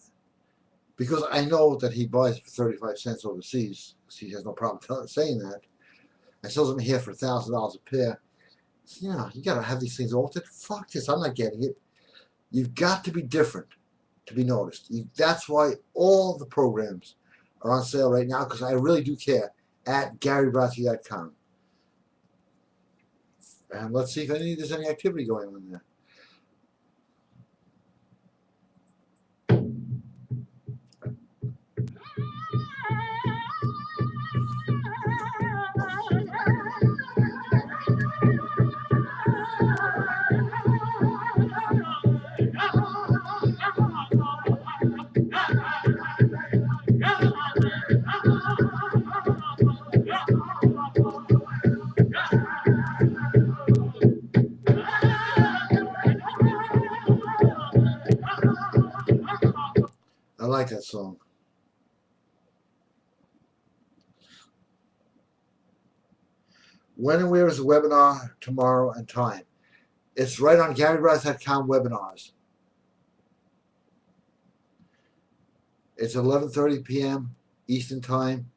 because I know that he buys for 35 cents overseas, he has no problem saying that, and sells them here for $1,000 a pair. So, you got to have these things altered. Fuck this, I'm not getting it. You've got to be different to be noticed. That's why all the programs are on sale right now, because I really do care, at GaryBrodsky.com. And let's see if there's any activity going on there. I like that song. When and where is the webinar? Tomorrow and time. It's right on GaryBrodsky.com webinars. It's 11:30 p.m. Eastern Time.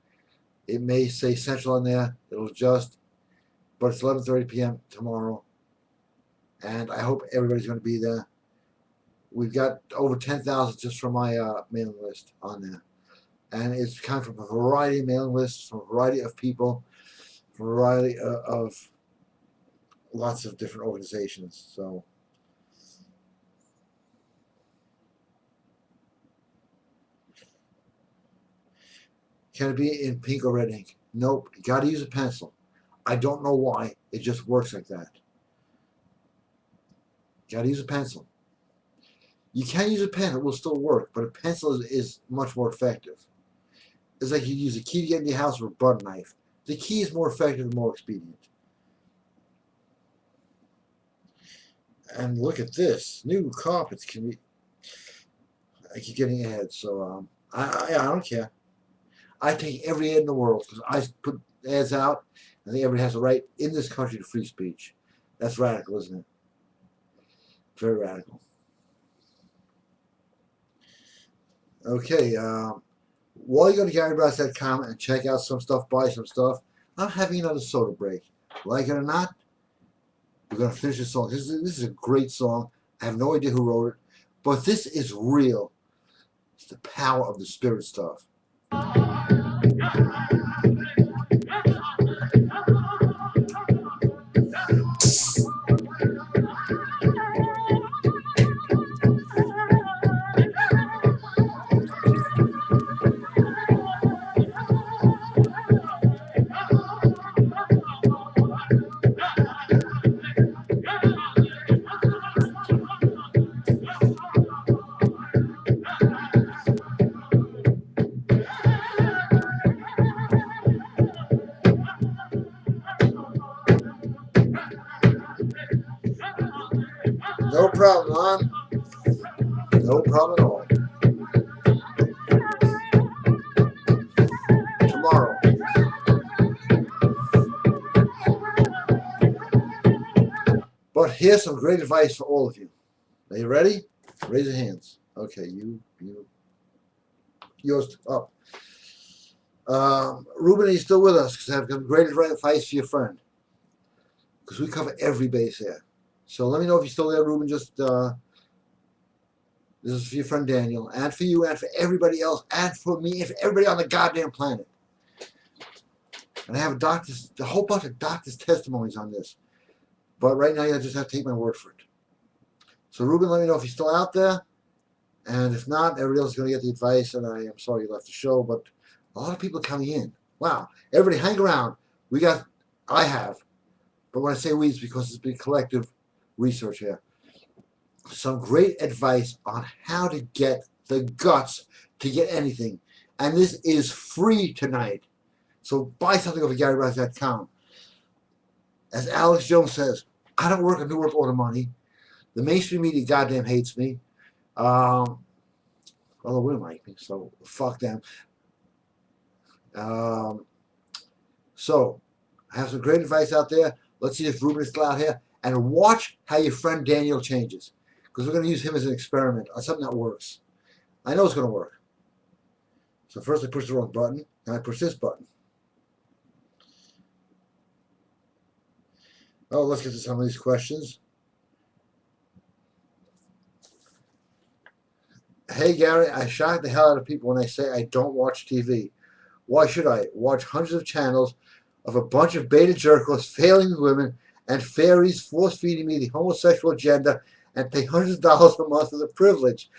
It may say Central on there. It'll adjust. But it's 11:30 p.m. tomorrow. And I hope everybody's going to be there. We've got over 10,000 just from my mailing list on there. And it's come from a variety of mailing lists, from a variety of people, from a variety of lots of different organizations. So can it be in pink or red ink? Nope. You got to use a pencil. I don't know why. It just works like that. You got to use a pencil. You can use a pen. It will still work. But a pencil is much more effective. It's like you use a key to get into your house or a butter knife. The key is more effective and more expedient. And look at this. New carpets can be... I keep getting ahead. So I don't care. I take every ad in the world because I put ads out. I think everybody has a right in this country to free speech. That's radical, isn't it? Very radical. Okay, while you go to GaryBrodsky.com and check out some stuff, buy some stuff, I'm having another soda break. Like it or not, we're going to finish this song. This is a great song. I have no idea who wrote it, but this is real. It's the power of the spirit stuff. No problem, Lon. No problem at all. Tomorrow. But here's some great advice for all of you. Are you ready? Raise your hands. Okay, yours up. Ruben, are you still with us? Because I've got great advice for your friend. Because we cover every base here. So let me know if you're still there, Ruben. Just this is for your friend Daniel, and for you, and for everybody else, and for me, and for everybody on the goddamn planet. And I have a whole bunch of doctors' testimonies on this. But right now, you just have to take my word for it. So Ruben, let me know if you're still out there. And if not, everybody else is going to get the advice. And I am sorry you left the show, but a lot of people are coming in. Wow. Everybody hang around. I have. But when I say we, it's because it's been collective research here. Some great advice on how to get the guts to get anything. And this is free tonight. So buy something over GaryBrodsky.com. As Alex Jones says, I don't work on New World Order money. The mainstream media goddamn hates me. Although we don't like me, so fuck them. So I have some great advice out there. Let's see if Ruben is still out here. And watch how your friend Daniel changes. Because we're going to use him as an experiment on something that works. I know it's going to work. So first I push the wrong button, and I push this button. Oh, let's get to some of these questions. Hey, Gary, I shock the hell out of people when I say I don't watch TV. Why should I? Watch hundreds of channels of a bunch of beta jerkos failing women and fairies force-feeding me the homosexual agenda and pay hundreds of dollars a month for the privilege.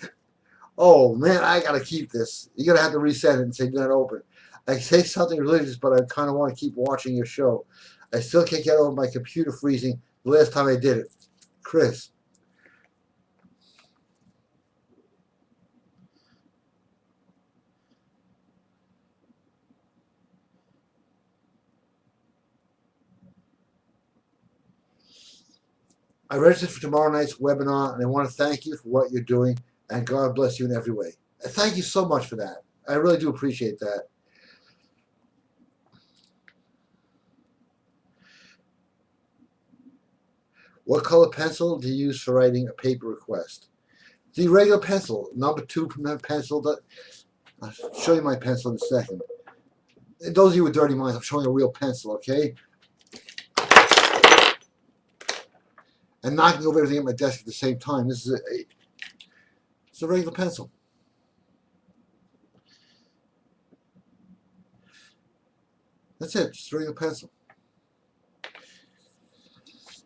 Oh, man, I got to keep this. You're going to have to reset it and say do not open. I say something religious, but I kind of want to keep watching your show. I still can't get over my computer freezing the last time I did it. Chris. I registered for tomorrow night's webinar, and I want to thank you for what you're doing, and God bless you in every way. Thank you so much for that. I really do appreciate that. What color pencil do you use for writing a paper request? The regular pencil, number 2 pencil. I'll show you my pencil in a second. Those of you with dirty minds, I'm showing a real pencil, okay? And knocking over everything at my desk at the same time. This is it's a regular pencil. That's it, just a regular pencil.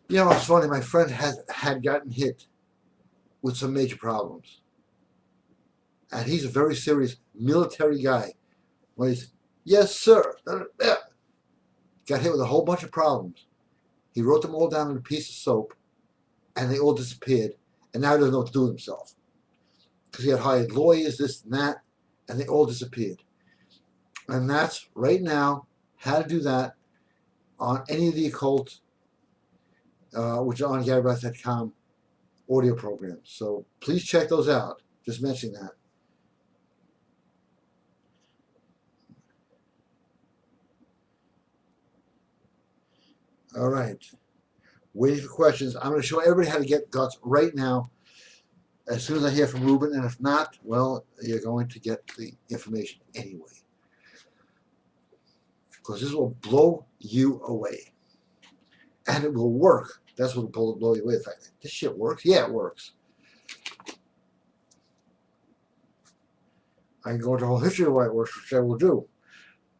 You know, it's funny, my friend had gotten hit with some major problems. And he's a very serious military guy. When he's, yes, sir, got hit with a whole bunch of problems. He wrote them all down in a piece of soap, and they all disappeared. And now he doesn't know what to do with himself. Because he had hired lawyers, this and that, and they all disappeared. And that's, right now, how to do that on any of the occult, which are on GaryBrodsky.com audio programs. So please check those out. Just mentioning that. All right. Waiting for questions. I'm going to show everybody how to get guts right now as soon as I hear from Ruben. And if not, well, you're going to get the information anyway. Because this will blow you away. And it will work. That's what will blow you away. In fact, this shit works. Yeah, it works. I can go into a whole history of why it works, which I will do.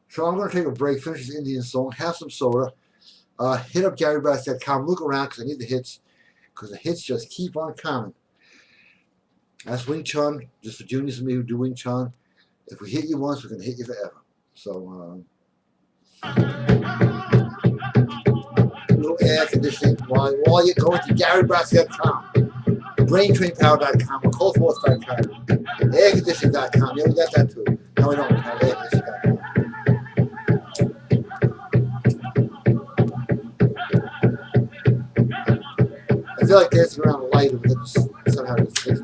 So I'm going to take a break, finish this Indian song, have some soda, hit up GaryBrodsky.com, look around because I need the hits, because the hits just keep on coming. That's Wing Chun, just for juniors and me who do Wing Chun. If we hit you once, we're going to hit you forever. So, little air conditioning while you're going to GaryBrodsky.com, BrainTrainPower.com, or ColdForce.com, AirConditioning.com. Yeah, we got that too. No, we don't. We have AirConditioning.com. I feel like dancing around the light, but somehow it's fixed.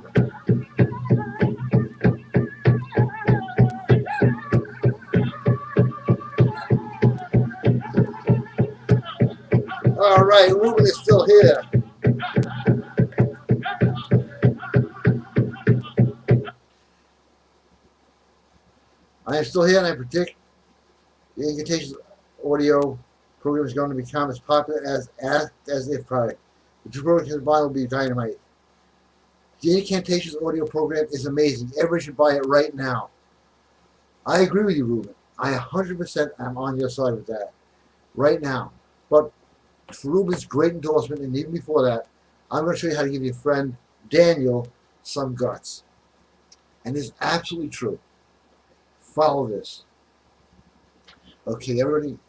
All right, Ruben is still here. I am still here, and I predict The incantations audio program is going to become as popular as if product. The two programs combined will be dynamite. The incantations audio program is amazing. Everybody should buy it right now. I agree with you, Ruben. I 100% am on your side with that right now. But for Ruben's great endorsement, and even before that, I'm going to show you how to give your friend Daniel some guts. And it's absolutely true. Follow this. Okay, everybody,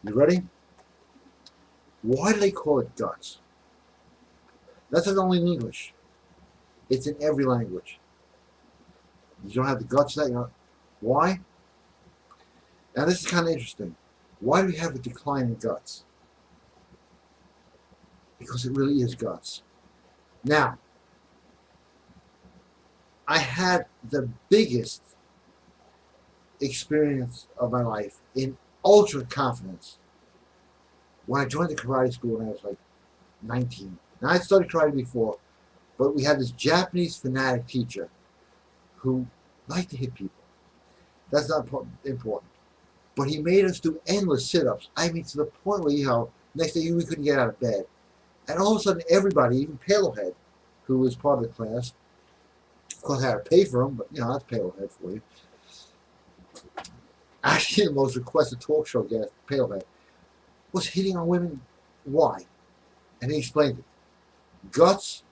you ready? Why do they call it guts? That's not only in English. It's in every language. You don't have the guts that, you know. Why? Now this is kind of interesting. Why do we have a decline in guts? Because it really is guts. Now, I had the biggest experience of my life in ultra confidence when I joined the karate school when I was like 19. Now I studied karate before, but we had this Japanese fanatic teacher who liked to hit people. That's not important. But he made us do endless sit-ups. I mean, to the point where, you know, next day we couldn't get out of bed. And all of a sudden, everybody, even Palehead, who was part of the class, of course, I had to pay for him, but, you know, that's Palehead for you. Actually, the most requested talk show guest, Palehead, was hitting on women. Why? And he explained it. Guts,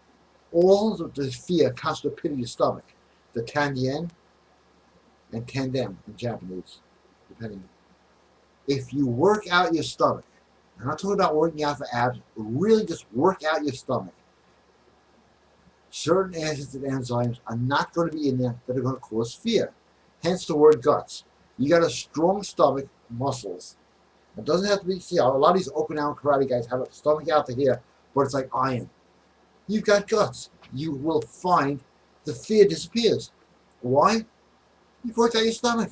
all of the fear comes to the pit of your stomach. The tandien and tandem in Japanese, depending. If you work out your stomach, I'm not talking about working out for abs, really just work out your stomach. Certain acids and enzymes are not going to be in there that are going to cause fear. Hence the word guts. You got a strong stomach, muscles. It doesn't have to be, see, a lot of these Okinawan karate guys have a stomach out to here, but it's like iron. You've got guts. You will find the fear disappears. Why? You've worked out your stomach.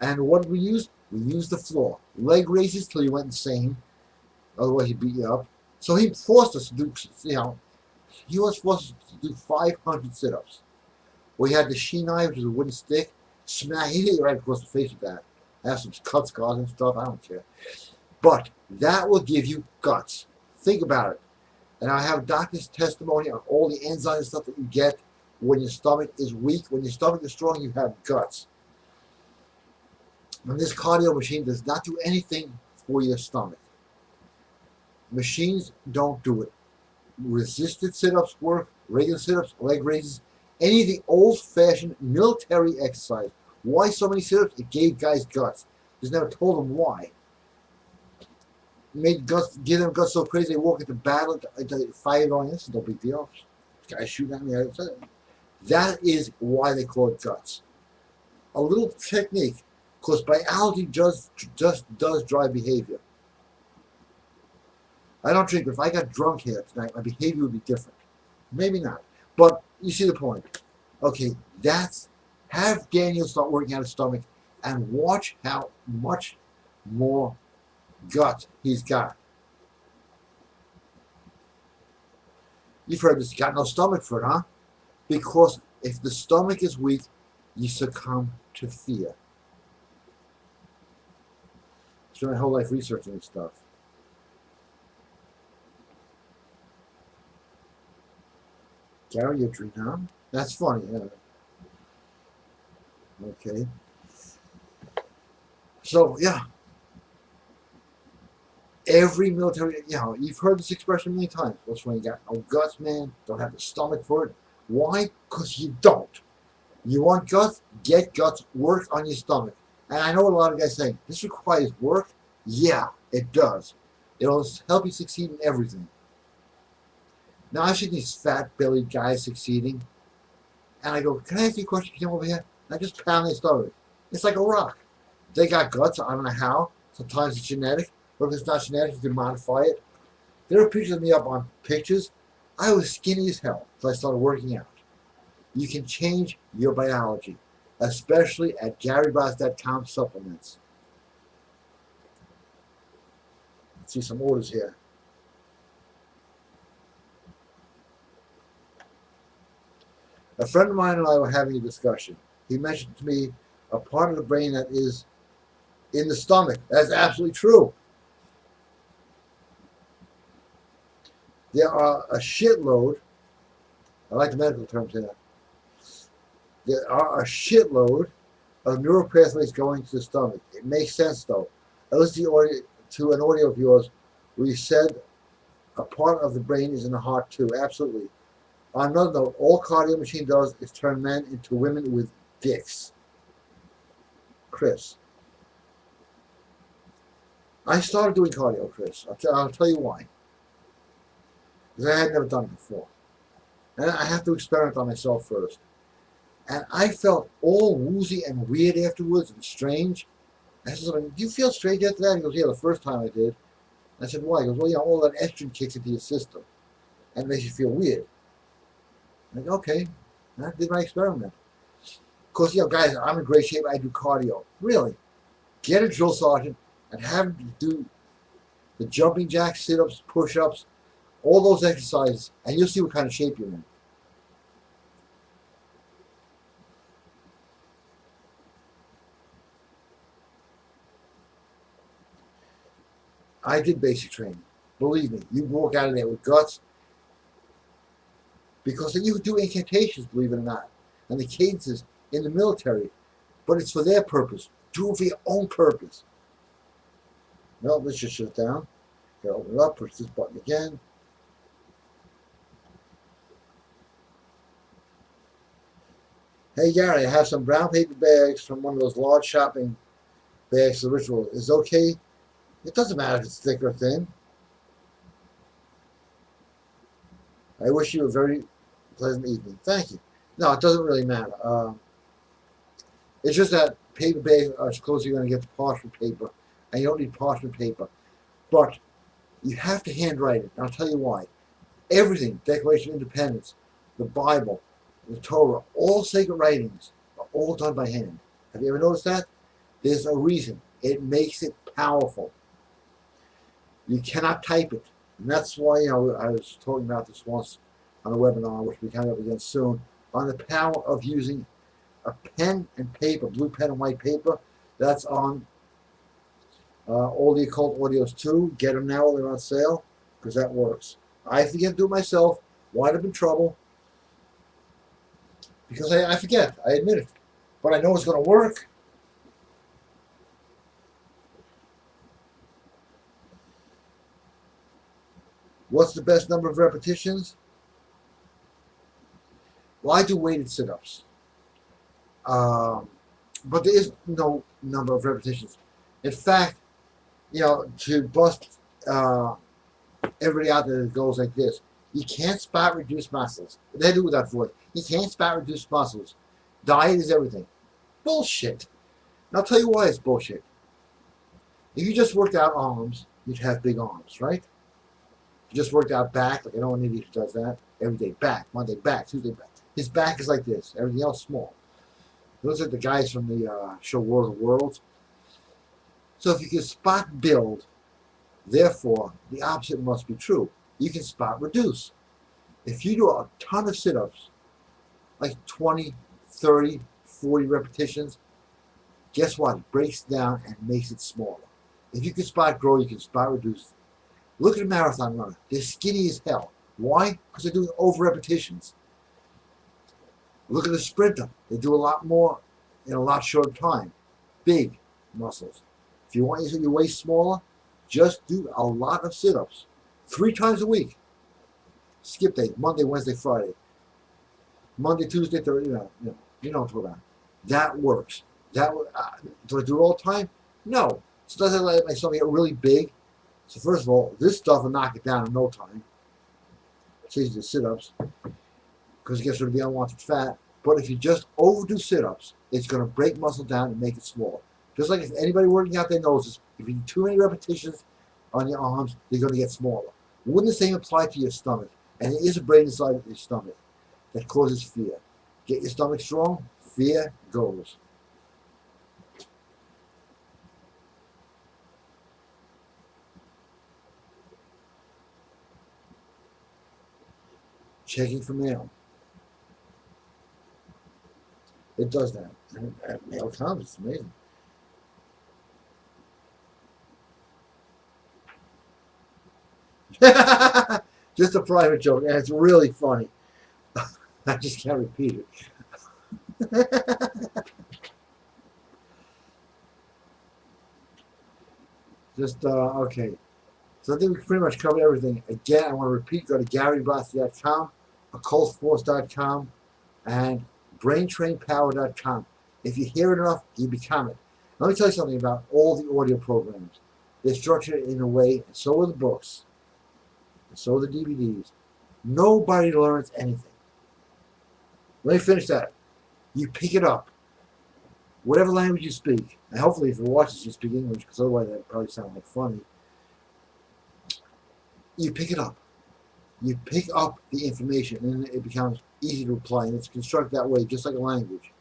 And what did we use? We used the floor. Leg raises till you went insane. Otherwise he'd beat you up. So he forced us to do, you know, he was forced us to do 500 sit-ups. We had the shinai, which is a wooden stick. Smack, he hit you right across the face with that. I have some cut scars and stuff, I don't care. But that will give you guts. Think about it. And I have doctor's testimony on all the enzymes and stuff that you get when your stomach is weak. When your stomach is strong, you have guts. And this cardio machine does not do anything for your stomach. Machines don't do it. Resisted sit-ups work, regular sit-ups, leg raises, anything old-fashioned military exercise. Why so many sit-ups? It gave guys guts. Just never told them why. It made guts, give them guts so crazy they walk into battle, fire going, this is no big deal. This guy's shooting at me. That is why they call it guts. A little technique, because biology just does drive behavior. I don't drink, but if I got drunk here tonight, my behavior would be different. Maybe not. But you see the point. Okay, have Daniel start working out his stomach and watch how much more gut he's got. You've heard this, got no stomach for it, huh? Because if the stomach is weak, you succumb to fear. I spent my whole life researching this stuff. Gary, you're dreaming, huh? That's funny, yeah. Okay. So, yeah. Every military, you know, you've heard this expression many times. What's when you got no guts, man? Don't have the stomach for it. Why? Because you don't. You want guts? Get guts. Work on your stomach. And I know what a lot of guys say, this requires work. Yeah, it does. It'll help you succeed in everything. Now I see these fat-bellied guys succeeding, and I go, can I ask you a question? Can you come over here? And I just pound their stomach. It's like a rock. They got guts. I don't know how. Sometimes it's genetic. But if it's not genetic, you can modify it. There are pictures of me up on pictures. I was skinny as hell until I started working out. You can change your biology, especially at GaryBoss.com supplements. Let's see some orders here. A friend of mine and I were having a discussion. He mentioned to me a part of the brain that is in the stomach. That's absolutely true. There are a shitload, I like the medical terms here, there are a shitload of neural pathways going to the stomach. It makes sense though. I listened to an audio of yours where you said a part of the brain is in the heart too. Absolutely. On another note, all cardio machine does is turn men into women with dicks. Chris. I started doing cardio, Chris. I'll tell you why. Because I had never done it before. And I have to experiment on myself first. And I felt all woozy and weird afterwards and strange. I said, do you feel strange after that? He goes, yeah, the first time I did. I said, why? He goes, well, you know, all that estrogen kicks into your system. And it makes you feel weird. I'm like, okay. And I did my experiment. Of course, you know, guys, I'm in great shape. I do cardio. Really. Get a drill sergeant and have him do the jumping jacks, sit-ups, push-ups, all those exercises, and you'll see what kind of shape you're in. I did basic training. Believe me, you walk out of there with guts because then you do incantations, believe it or not, and the cadences in the military, but it's for their purpose. Do it for your own purpose. Well, let's just shut it down. Gotta open it up, push this button again. Hey Gary, I have some brown paper bags from one of those large shopping bags for the ritual. Is it okay? It doesn't matter if it's thick or thin. I wish you a very pleasant evening. Thank you. No, it doesn't really matter. It's just that paper bags are as close as you're going to get to parchment paper, and you don't need parchment paper. But you have to handwrite it. And I'll tell you why. Everything, Declaration of Independence, the Bible, the Torah, all sacred writings are all done by hand. Have you ever noticed that? There's a reason. It makes it powerful. You cannot type it. And that's why, you know, I was talking about this once on a webinar, which we'll be coming up again soon, on the power of using a pen and paper, blue pen and white paper. That's on all the occult audios too. Get them now while they're on sale, because that works. I forget to do it myself. Wind up in trouble because I forget. I admit it. But I know it's going to work. What's the best number of repetitions? Well, I do weighted sit-ups. But there is no number of repetitions. In fact, you know, to bust everybody out there that goes like this, you can't spot reduce muscles. They do that for it. You can't spot reduce muscles. Diet is everything. Bullshit. And I'll tell you why it's bullshit. If you just worked out arms, you'd have big arms, right? If you just worked out back, like I know an idiot who does that, every day back, Monday back, Tuesday back. His back is like this, everything else small. Those are the guys from the show War of the Worlds. So if you can spot build, therefore the opposite must be true. You can spot reduce. If you do a ton of sit-ups, like 20, 30, 40 repetitions, guess what? It breaks down and makes it smaller. If you can spot grow, you can spot reduce. Look at a marathon runner. They're skinny as hell. Why? Because they're doing over repetitions. Look at a sprinter. They do a lot more in a lot shorter time. Big muscles. If you want your waist smaller, just do a lot of sit-ups. 3 times a week. Skip days. Monday, Wednesday, Friday. Monday, Tuesday, Thursday. You know what I'm talking about. That works. Do I do it all the time? No. So does it make something get really big? So first of all, this stuff will knock it down in no time. Change the sit-ups because it gets rid of the unwanted fat. But if you just overdo sit-ups, it's going to break muscle down and make it smaller. Just like if anybody working out there knows this, if you do too many repetitions on your arms, they're going to get smaller. Wouldn't the same apply to your stomach? And there is a brain inside of your stomach that causes fear. Get your stomach strong, fear goes. Checking for mail. It does that. And mail comes. It's amazing. Just a private joke, and it's really funny. I just can't repeat it. Just, okay. So I think we pretty much covered everything. Again, I want to repeat, go to GaryBrodsky.com, occultforce.com, and braintrainpower.com. If you hear it enough, you become it. Let me tell you something about all the audio programs. They're structured in a way, and so are the books, and so are the DVDs. Nobody learns anything. Let me finish that. You pick it up. Whatever language you speak, and hopefully if you watch this, you speak English, because otherwise that probably sound like funny. You pick it up. You pick up the information, and it becomes easy to apply, and it's constructed that way, just like a language.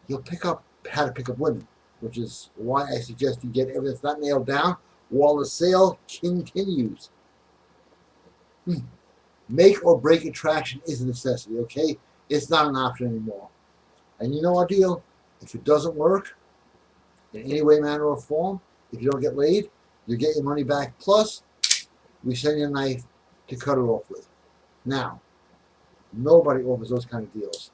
You'll pick up how to pick up women, which is why I suggest you get everything that's not nailed down while the sale continues. Make or break attraction is a necessity, okay? It's not an option anymore. And you know our deal. If it doesn't work in any way, manner, or form, if you don't get laid, you get your money back. Plus, we send you a knife to cut it off with. Now, nobody offers those kind of deals.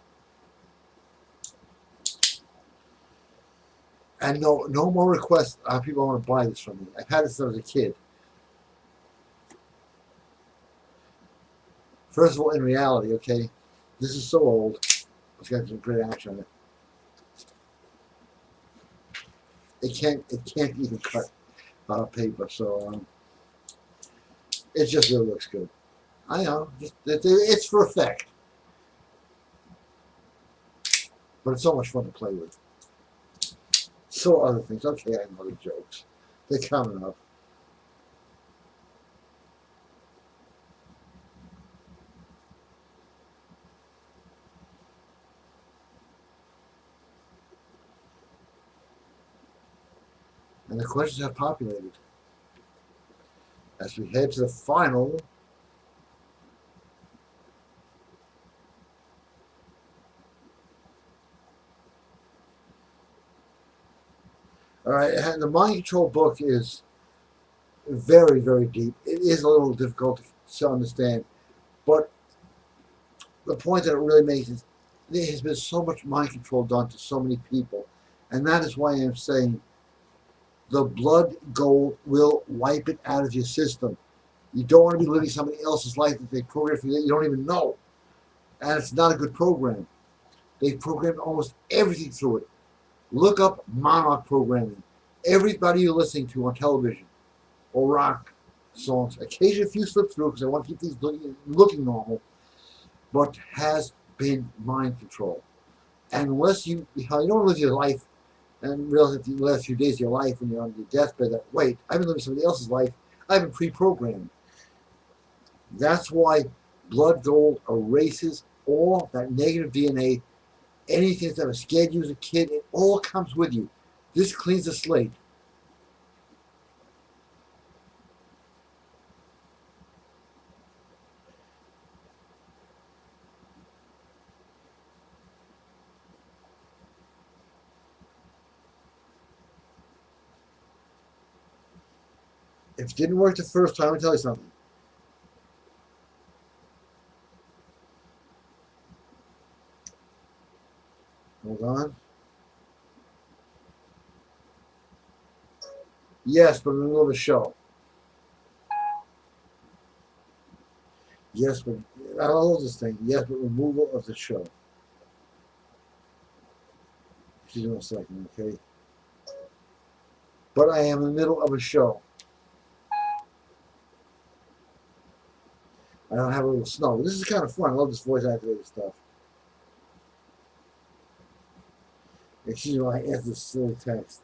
And no more requests. People want to buy this from me. I've had this since I was a kid. First of all, in reality, okay, this is so old. It's got some great action on it. It can't even cut paper, so it just really looks good. I know, it's for effect, but it's so much fun to play with. So other things, okay, I know the jokes. They're coming up. And the questions have populated. As we head to the final, all right, and the mind control book is very, very deep. It is a little difficult to understand, but the point that it really makes is there has been so much mind control done to so many people, and that is why I'm saying the blood gold will wipe it out of your system. You don't want to be living somebody else's life that they programmed for you that you don't even know. And it's not a good program. They've programmed almost everything through it. Look up monarch programming. Everybody you're listening to on television or rock songs, occasionally a few slip through because I want to keep these looking normal, but has been mind control. And unless you don't live your life and realize that the last few days of your life when you're on your deathbed that, wait, I've been living somebody else's life, I've been pre-programmed. That's why blood gold erases all that negative DNA, anything that ever scared you as a kid, it all comes with you. This cleans the slate. If it didn't work the first time, I'll tell you something. Hold on. Yes, but in the middle of the show. Yes, but I'll hold this thing. Yes, but removal of the show. Excuse me a second, okay? But I am in the middle of a show. I don't have a little snow. This is kind of fun. I love this voice activated stuff. Excuse me while I answer this silly text.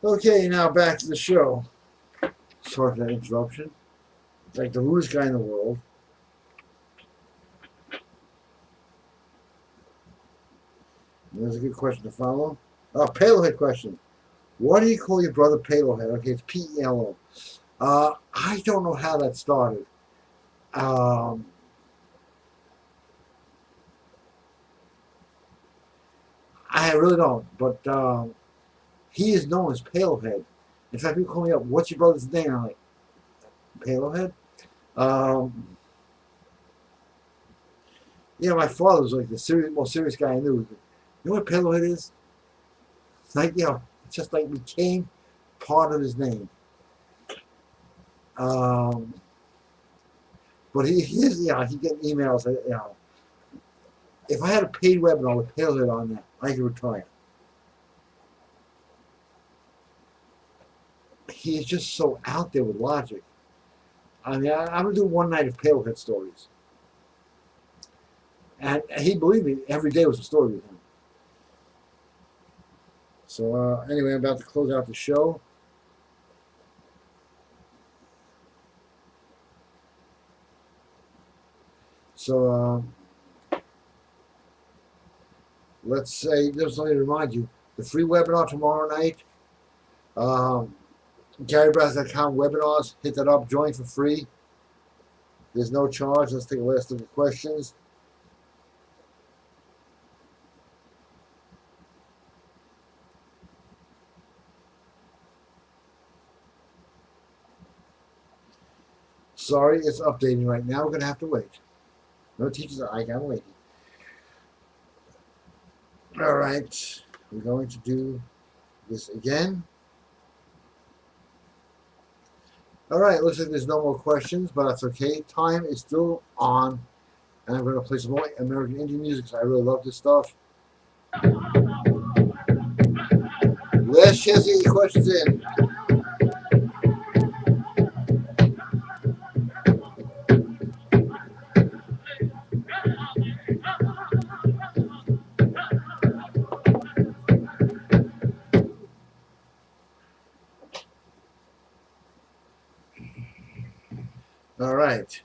Okay, now back to the show. Sorry for that interruption. Like the rudest guy in the world. There's a good question to follow. Palohead question. What do you call your brother Palohead? Okay, it's P-E-L-O. I don't know how that started. Um, I really don't, but he is known as Palehead. In fact, people call me up, what's your brother's name? I'm like, Palehead? Um, yeah, my father was like the most serious guy I knew. You know what Palehead is? It's like, it's just like became part of his name. Um, but he get emails, if I had a paid webinar with Palehead on that, I could retire. He is just so out there with logic. I mean, I'm going to do one night of Palehead stories. And he believed me, every day was a story with him. So anyway, I'm about to close out the show. So let's say, just let me remind you, the free webinar tomorrow night, GaryBrodsky.com webinars, hit that up, join for free. There's no charge. Let's take a last look at questions. Sorry, it's updating right now. We're going to have to wait. No teachers, I'm waiting. All right, we're going to do this again. All right, looks like there's no more questions, but that's okay. Time is still on, and I'm going to play some more American Indian music because I really love this stuff. Last chance to get your questions in. All right.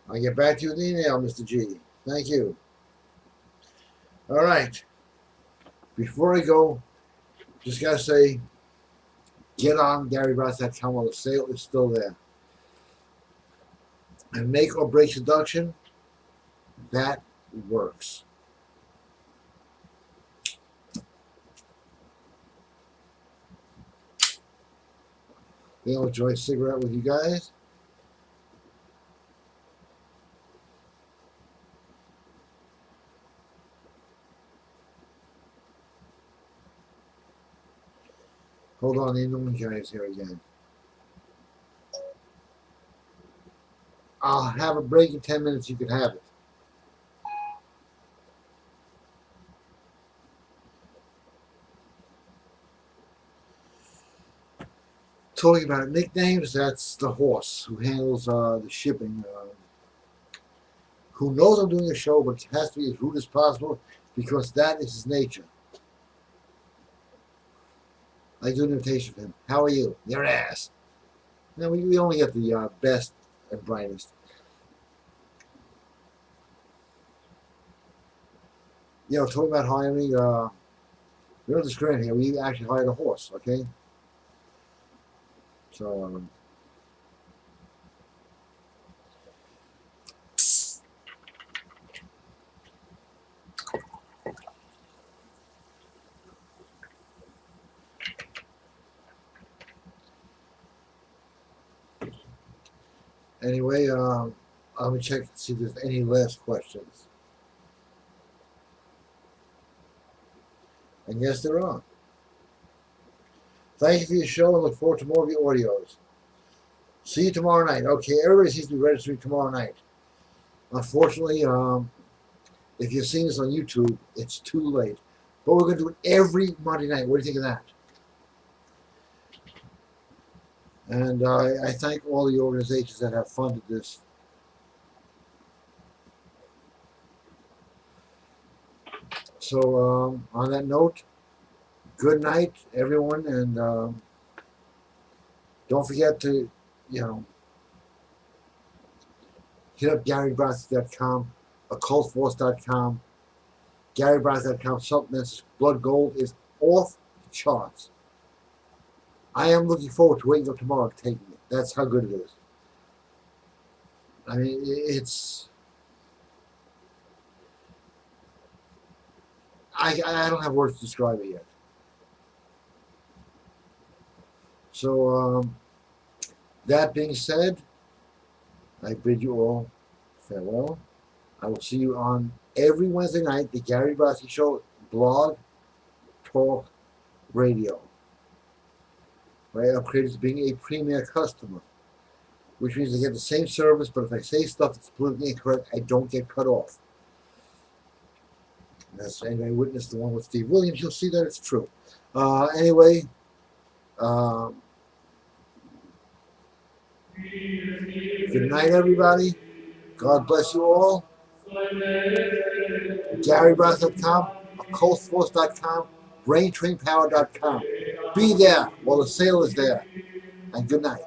I'll get back to you with the email, Mr. G. Thank you. All right. Before I go, just got to say, get on GaryBrodsky.com while the sale is still there. And make or break seduction, that works. I'll enjoy a cigarette with you guys. Hold on, the annoying guys here again. I'll have a break in 10 minutes. You can have it. Talking about nicknames, that's the horse who handles the shipping. Who knows I'm doing a show, but it has to be as rude as possible because that is his nature. I do an invitation for him. How are you? Your ass. Now we only get the best and brightest. Talking about hiring, we don't discriminate here. We actually hired a horse, okay? So, anyway, let me check to see if there's any last questions. And yes, there are. Thank you for your show and look forward to more of your audios. See you tomorrow night. Okay, everybody seems to be registering tomorrow night. Unfortunately, if you're seeing this on YouTube, it's too late. But we're going to do it every Monday night. What do you think of that? And I thank all the organizations that have funded this. So on that note, good night, everyone, and don't forget to you know, hit up GaryBrodsky.com, occultforce.com, GaryBrodsky.com, supplements. Blood gold is off the charts. I am looking forward to waking up tomorrow and taking it. That's how good it is. I mean, it's. I don't have words to describe it yet. So, that being said, I bid you all farewell. I will see you on every Wednesday night, the Gary Brodsky Show, blog, talk, radio. Right? I'm created to being a premier customer, which means I get the same service, but if I say stuff that's politically incorrect, I don't get cut off. And that's anybody witnessed the one with Steve Williams, you'll see that it's true. Anyway, good night, everybody. God bless you all. GaryBrodsky.com, occultforce.com, braintrainpower.com. Be there while the sale is there. And good night.